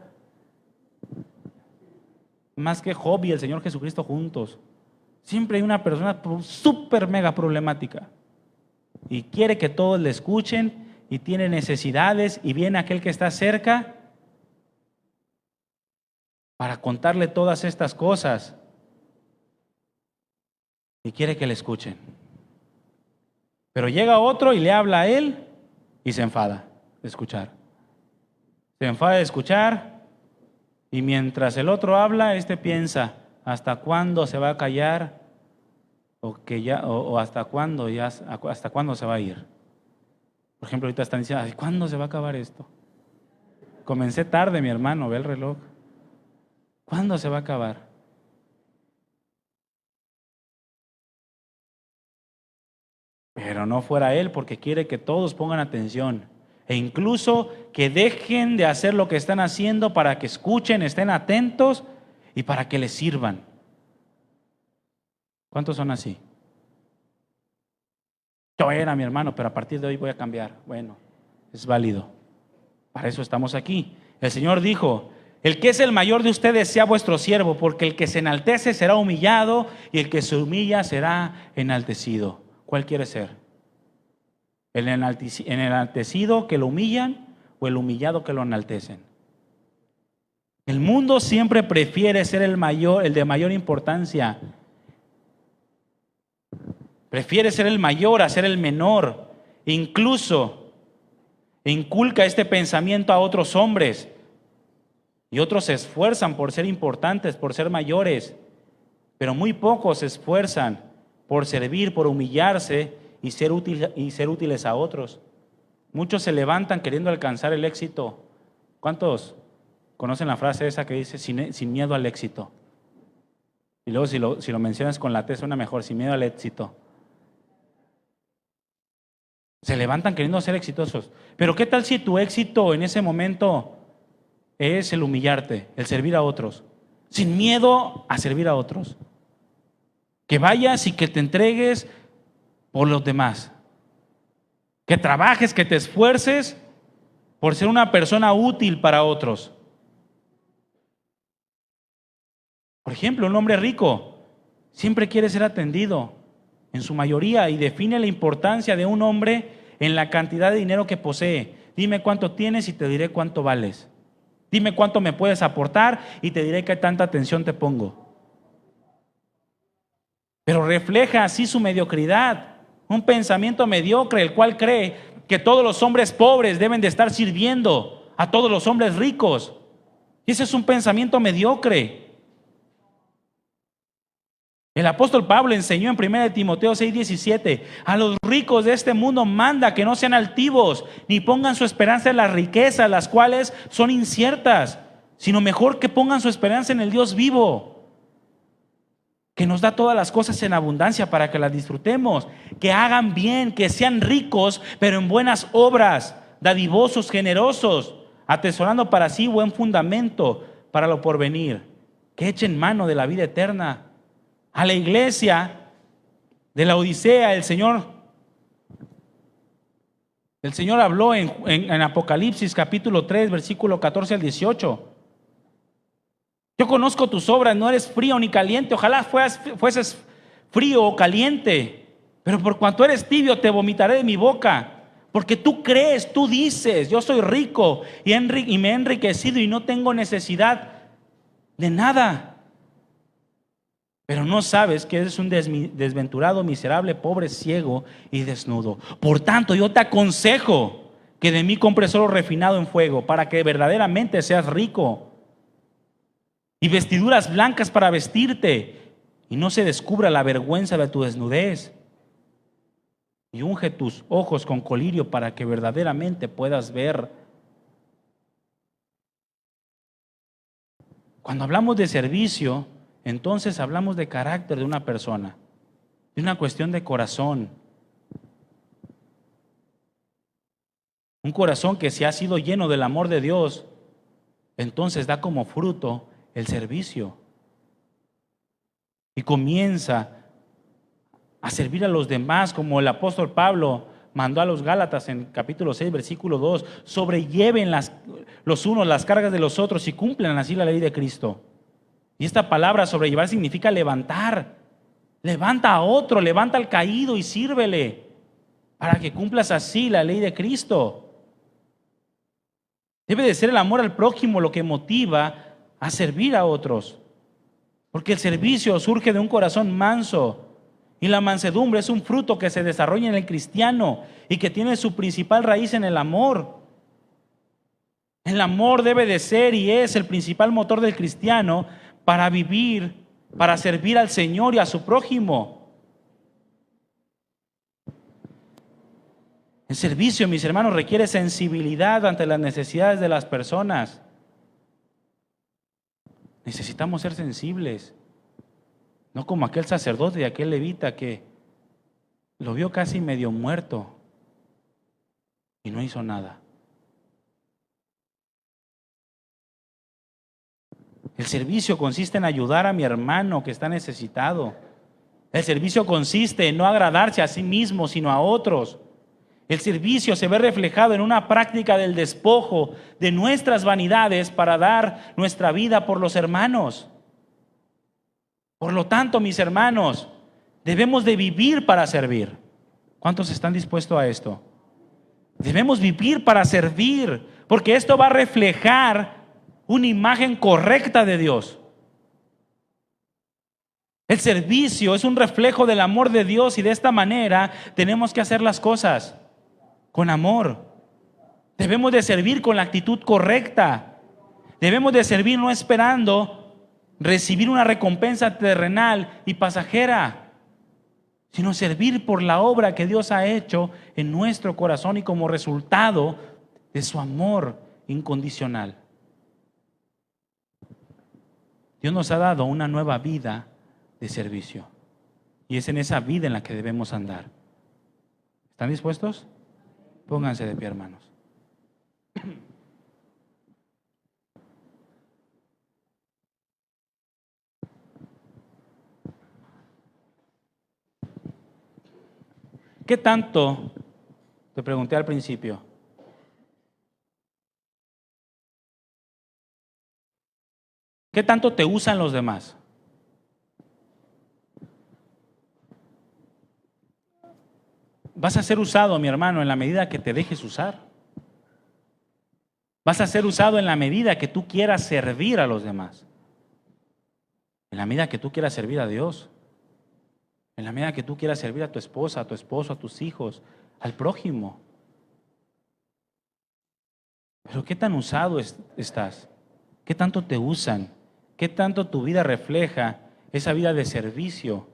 Más que Job y el Señor Jesucristo juntos. Siempre hay una persona súper mega problemática. Y quiere que todos le escuchen y tiene necesidades y viene aquel que está cerca para contarle todas estas cosas y quiere que le escuchen. Pero llega otro y le habla a él y se enfada de escuchar. Se enfada de escuchar y mientras el otro habla, piensa, ¿hasta cuándo se va a callar? O hasta cuándo se va a ir. Por ejemplo, ahorita están diciendo, ¿ay, cuándo se va a acabar esto? Comencé tarde, mi hermano, ve el reloj. ¿Cuándo se va a acabar? Pero no fuera él, porque quiere que todos pongan atención e incluso que dejen de hacer lo que están haciendo para que escuchen, estén atentos y para que les sirvan. ¿Cuántos son así? Yo era, mi hermano, pero a partir de hoy voy a cambiar. Bueno, es válido. Para eso estamos aquí. El Señor dijo, el que es el mayor de ustedes sea vuestro siervo, porque el que se enaltece será humillado y el que se humilla será enaltecido. ¿Cuál quiere ser? ¿El enaltecido que lo humillan o el humillado que lo enaltecen? El mundo siempre prefiere ser el de mayor importancia. Prefiere ser el mayor a ser el menor. Incluso inculca este pensamiento a otros hombres. Y otros se esfuerzan por ser importantes, por ser mayores. Pero muy pocos se esfuerzan por servir, por humillarse y ser útiles a otros. Muchos se levantan queriendo alcanzar el éxito. ¿Cuántos conocen la frase esa que dice sin miedo al éxito? Y luego si lo mencionas con la T suena mejor, sin miedo al éxito. Se levantan queriendo ser exitosos. Pero ¿qué tal si tu éxito en ese momento es el humillarte, el servir a otros? Sin miedo a servir a otros. Que vayas y que te entregues por los demás. Que trabajes, que te esfuerces por ser una persona útil para otros. Por ejemplo, un hombre rico siempre quiere ser atendido en su mayoría y define la importancia de un hombre en la cantidad de dinero que posee. Dime cuánto tienes y te diré cuánto vales. Dime cuánto me puedes aportar y te diré qué tanta atención te pongo. Pero refleja así su mediocridad, un pensamiento mediocre, el cual cree que todos los hombres pobres deben de estar sirviendo a todos los hombres ricos. Y ese es un pensamiento mediocre. El apóstol Pablo enseñó en 1 Timoteo 6:17, a los ricos de este mundo manda que no sean altivos, ni pongan su esperanza en las riquezas, las cuales son inciertas, sino mejor que pongan su esperanza en el Dios vivo, que nos da todas las cosas en abundancia para que las disfrutemos, que hagan bien, que sean ricos, pero en buenas obras, dadivosos, generosos, atesorando para sí buen fundamento para lo porvenir, que echen mano de la vida eterna. A la iglesia de la Odisea, el Señor habló en Apocalipsis capítulo 3, versículo 14 al 18. Yo conozco tus obras, no eres frío ni caliente. Ojalá fueses frío o caliente, pero por cuanto eres tibio te vomitaré de mi boca. Porque tú crees, tú dices, yo soy rico y me he enriquecido y no tengo necesidad de nada. Pero no sabes que eres un desventurado, miserable, pobre, ciego y desnudo. Por tanto, yo te aconsejo que de mí compres oro refinado en fuego, para que verdaderamente seas rico, y vestiduras blancas para vestirte, y no se descubra la vergüenza de tu desnudez. Y unge tus ojos con colirio para que verdaderamente puedas ver. Cuando hablamos de servicio, entonces hablamos de carácter de una persona, de una cuestión de corazón. Un corazón que si ha sido lleno del amor de Dios, entonces da como fruto el servicio. Y comienza a servir a los demás, como el apóstol Pablo mandó a los Gálatas en capítulo 6, versículo 2, sobrelleven los unos las cargas de los otros y cumplan así la ley de Cristo. Y esta palabra sobrellevar significa levantar. Levanta a otro, levanta al caído y sírvele, para que cumplas así la ley de Cristo. Debe de ser el amor al prójimo lo que motiva a servir a otros, porque el servicio surge de un corazón manso. Y la mansedumbre es un fruto que se desarrolla en el cristiano y que tiene su principal raíz en el amor. El amor debe de ser y es el principal motor del cristiano para vivir, para servir al Señor y a su prójimo. El servicio, mis hermanos, requiere sensibilidad ante las necesidades de las personas. Necesitamos ser sensibles. No como aquel sacerdote y aquel levita que lo vio casi medio muerto y no hizo nada. El servicio consiste en ayudar a mi hermano que está necesitado. El servicio consiste en no agradarse a sí mismo, sino a otros. El servicio se ve reflejado en una práctica del despojo de nuestras vanidades para dar nuestra vida por los hermanos. Por lo tanto, mis hermanos, debemos de vivir para servir. ¿Cuántos están dispuestos a esto? Debemos vivir para servir, porque esto va a reflejar una imagen correcta de Dios. El servicio es un reflejo del amor de Dios y de esta manera tenemos que hacer las cosas con amor. Debemos de servir con la actitud correcta. Debemos de servir no esperando recibir una recompensa terrenal y pasajera, sino servir por la obra que Dios ha hecho en nuestro corazón y como resultado de su amor incondicional. Dios nos ha dado una nueva vida de servicio y es en esa vida en la que debemos andar. ¿Están dispuestos? Pónganse de pie, hermanos. ¿Qué tanto? Te pregunté al principio. ¿Qué tanto te usan los demás? Vas a ser usado, mi hermano, en la medida que te dejes usar. Vas a ser usado en la medida que tú quieras servir a los demás. En la medida que tú quieras servir a Dios. En la medida que tú quieras servir a tu esposa, a tu esposo, a tus hijos, al prójimo. Pero ¿qué tan usado estás? ¿Qué tanto te usan? ¿Qué tanto tu vida refleja esa vida de servicio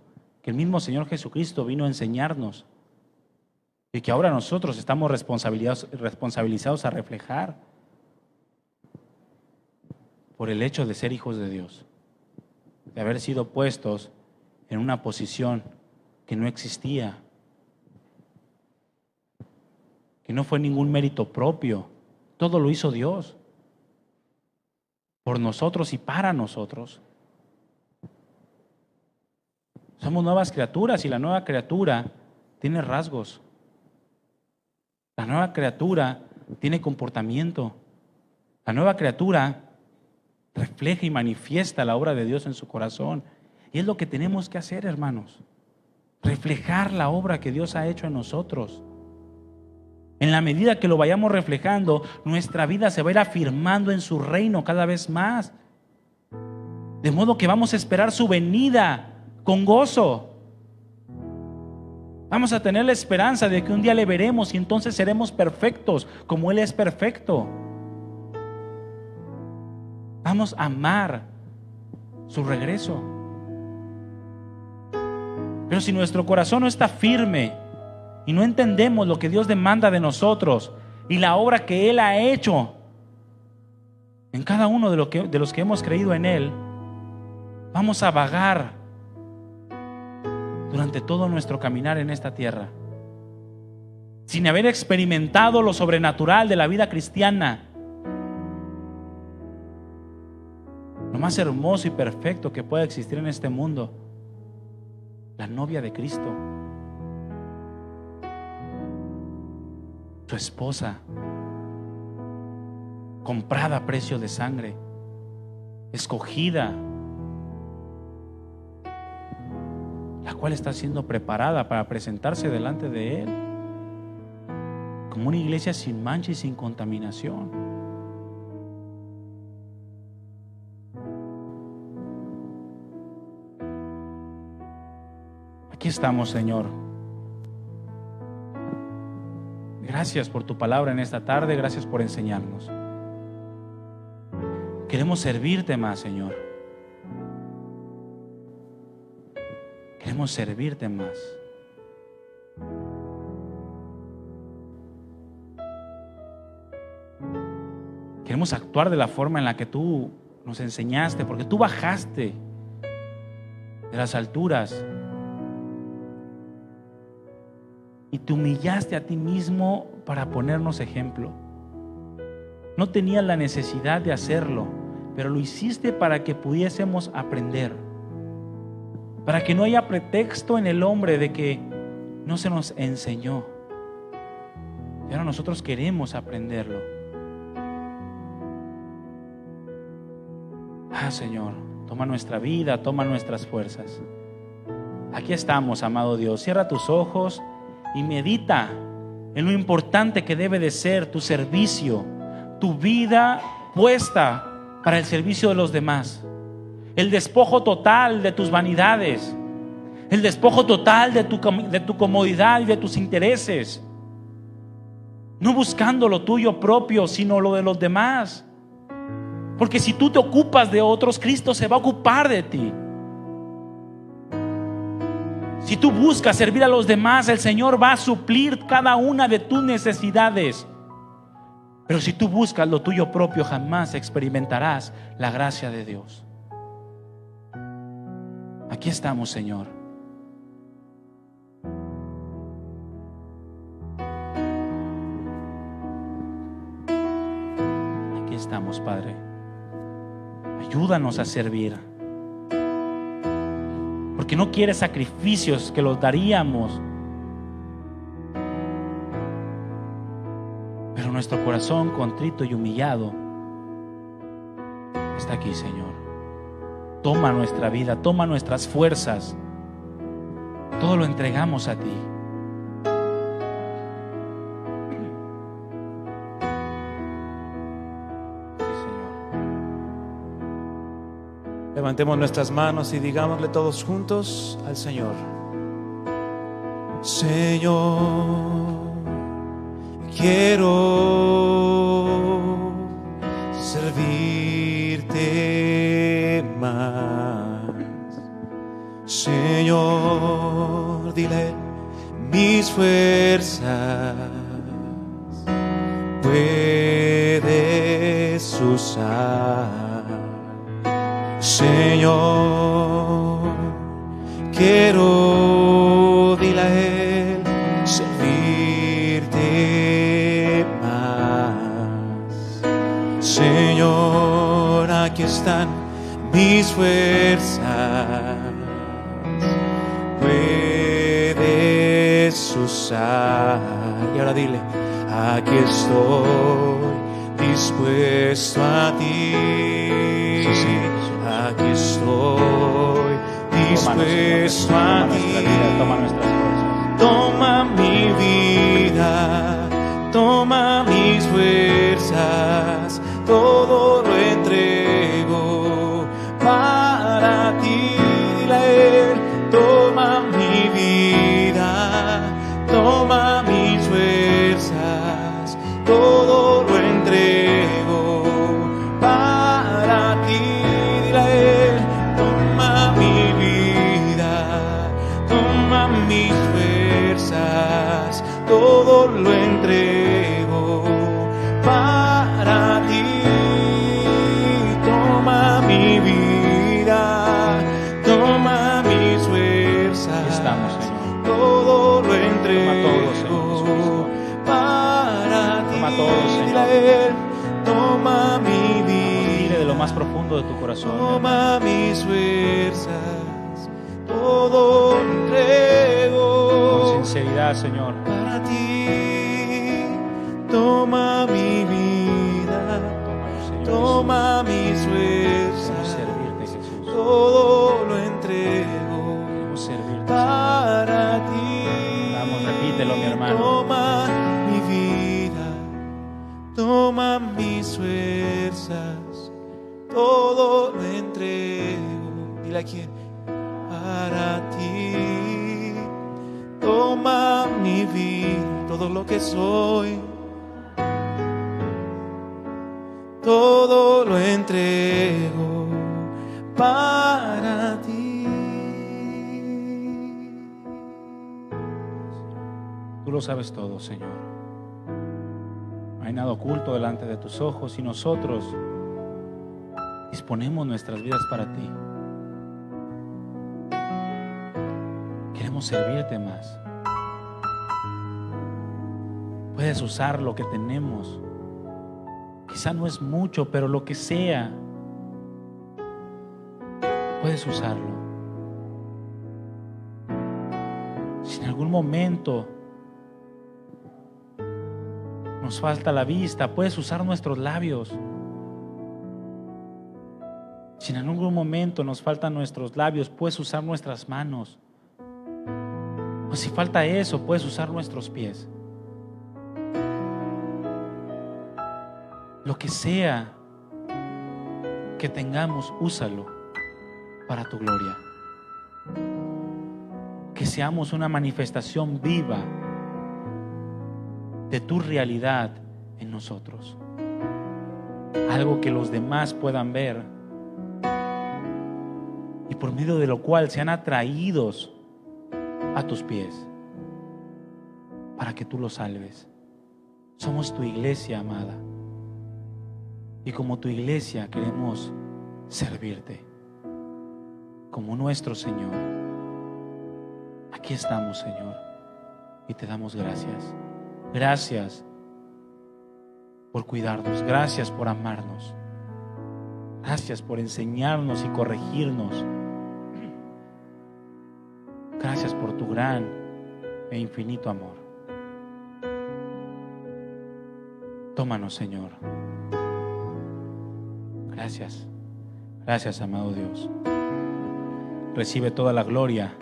que el mismo Señor Jesucristo vino a enseñarnos? Y que ahora nosotros estamos responsabilizados a reflejar por el hecho de ser hijos de Dios, de haber sido puestos en una posición que no existía, que no fue ningún mérito propio, todo lo hizo Dios. por nosotros y para nosotros. Somos nuevas criaturas y la nueva criatura tiene rasgos. La nueva criatura tiene comportamiento. La nueva criatura refleja y manifiesta la obra de Dios en su corazón. Y es lo que tenemos que hacer, hermanos. Reflejar la obra que Dios ha hecho en nosotros. En la medida que lo vayamos reflejando, nuestra vida se va a ir afirmando en su reino cada vez más. De modo que vamos a esperar su venida con gozo. Vamos a tener la esperanza de que un día le veremos y entonces seremos perfectos como Él es perfecto. Vamos a amar su regreso. Pero si nuestro corazón no está firme y no entendemos lo que Dios demanda de nosotros y la obra que Él ha hecho en cada uno de los que hemos creído en Él, vamos a vagar durante todo nuestro caminar en esta tierra, sin haber experimentado lo sobrenatural de la vida cristiana, lo más hermoso y perfecto que pueda existir en este mundo, la novia de Cristo, su esposa, comprada a precio de sangre, escogida, la cual está siendo preparada para presentarse delante de Él como una iglesia sin mancha y sin contaminación. Aquí estamos, Señor. Gracias por tu palabra en esta tarde, gracias por enseñarnos. Queremos servirte más, Señor. Queremos servirte más. Queremos actuar de la forma en la que tú nos enseñaste, porque tú bajaste de las alturas y te humillaste a ti mismo para ponernos ejemplo. No tenías la necesidad de hacerlo, pero lo hiciste para que pudiésemos aprender, para que no haya pretexto en el hombre de que no se nos enseñó. Y ahora nosotros queremos aprenderlo. Señor, toma nuestra vida, toma nuestras fuerzas. Aquí estamos, amado Dios. Cierra tus ojos y medita en lo importante que debe de ser tu servicio, tu vida puesta para el servicio de los demás. El despojo total de tus vanidades, el despojo total de tu comodidad y de tus intereses, no buscando lo tuyo propio, sino lo de los demás. Porque si tú te ocupas de otros, Cristo se va a ocupar de ti. Si tú buscas servir a los demás, el Señor va a suplir cada una de tus necesidades. Pero si tú buscas lo tuyo propio, jamás experimentarás la gracia de Dios. Aquí estamos, Señor. Aquí estamos, Padre. Ayúdanos a servir, porque no quieres sacrificios que los daríamos, pero nuestro corazón contrito y humillado está aquí, Señor. Toma nuestra vida, toma nuestras fuerzas, todo lo entregamos a ti. Levantemos nuestras manos y digámosle todos juntos al Señor: Señor, quiero servirte más. Señor, dile: mis fuerzas puedes usar. Señor, quiero, dile a Él, servirte más. Señor, aquí están mis fuerzas. Puedes usar. Y ahora dile: aquí estoy dispuesto a ti. Sí, sí. Aquí estoy dispuesto a ti. Toma nuestras fuerzas. Toma mi vida, toma mis fuerzas, todo lo entrego para ti. Dile a Él: toma mi vida, toma mis fuerzas, todo lo entrego para ti. Dile a Él: toma mi vida, toma mis fuerzas, todo lo entrego para ti. Toma mi vida, toma mis fuerzas. Aquí estamos, Señor. Todo lo Toma entrego todo, Señor Jesucristo. para ti. Toma todo, Señor. Dile a Él: toma mi vida. Dile de lo más profundo de tu corazón, mi hermano. Toma mis fuerzas, todo lo entrego Con sinceridad, Señor. para ti. Toma mi vida, Tómanos, Señor toma mis Jesús. Queremos fuerzas, servirte, Jesús. todo lo entrego Queremos servirte, Señor. para ti. Vamos, repítelo, mi hermano. Toma mi vida, toma mis fuerzas, todo lo entrego. Dile a quién: para ti. Toma mi vida, todo lo que soy, todo lo entrego para ti. Tú lo sabes todo, Señor. No hay nada oculto delante de tus ojos y nosotros disponemos nuestras vidas para ti. Queremos servirte más. Puedes usar lo que tenemos. Quizá no es mucho, pero lo que sea, puedes usarlo. Si en algún momento nos falta la vista, puedes usar nuestros labios. Si en algún momento nos faltan nuestros labios, puedes usar nuestras manos. O si falta eso, puedes usar nuestros pies. Lo que sea que tengamos, úsalo para tu gloria. Que seamos una manifestación viva de tu realidad en nosotros. Algo que los demás puedan ver y por medio de lo cual sean atraídos a tus pies para que tú los salves. Somos tu iglesia amada y como tu iglesia queremos servirte como nuestro Señor. Aquí estamos, Señor, y te damos gracias. Gracias por cuidarnos, gracias por amarnos, gracias por enseñarnos y corregirnos. Gracias por tu gran e infinito amor. Tómanos, Señor. Gracias. Gracias, amado Dios. Recibe toda la gloria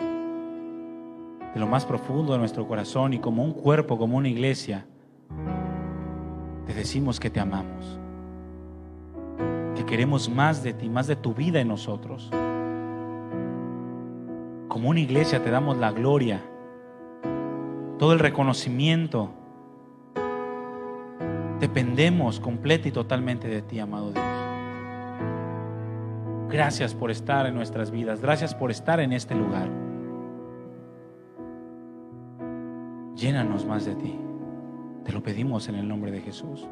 de lo más profundo de nuestro corazón y como un cuerpo, como una iglesia, te decimos que te amamos, que queremos más de ti, más de tu vida en nosotros. Como una iglesia te damos la gloria, todo el reconocimiento. Dependemos completa y totalmente de ti, amado Dios. Gracias por estar en nuestras vidas, gracias por estar en este lugar. Llénanos más de ti. Te lo pedimos en el nombre de Jesús.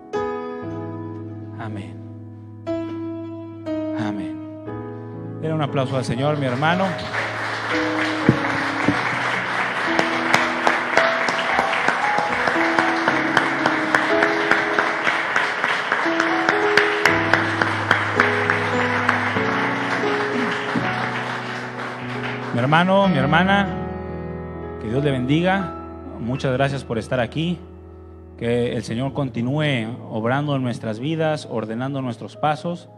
Amén. Amén. Denle un aplauso al Señor, mi hermano. hermano, mi hermana, que Dios le bendiga. Muchas gracias por estar aquí. Que el Señor continúe obrando en nuestras vidas, ordenando nuestros pasos,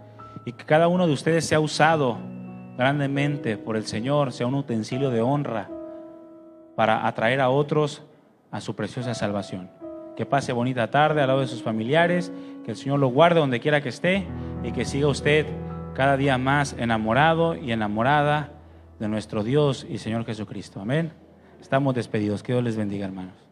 y que cada uno de ustedes sea usado grandemente por el Señor, sea un utensilio de honra para atraer a otros a su preciosa salvación. Que pase bonita tarde al lado de sus familiares, que el Señor lo guarde donde quiera que esté y que siga usted cada día más enamorado y enamorada de nuestro Dios y Señor Jesucristo. Amén. Estamos despedidos. Que Dios les bendiga, hermanos.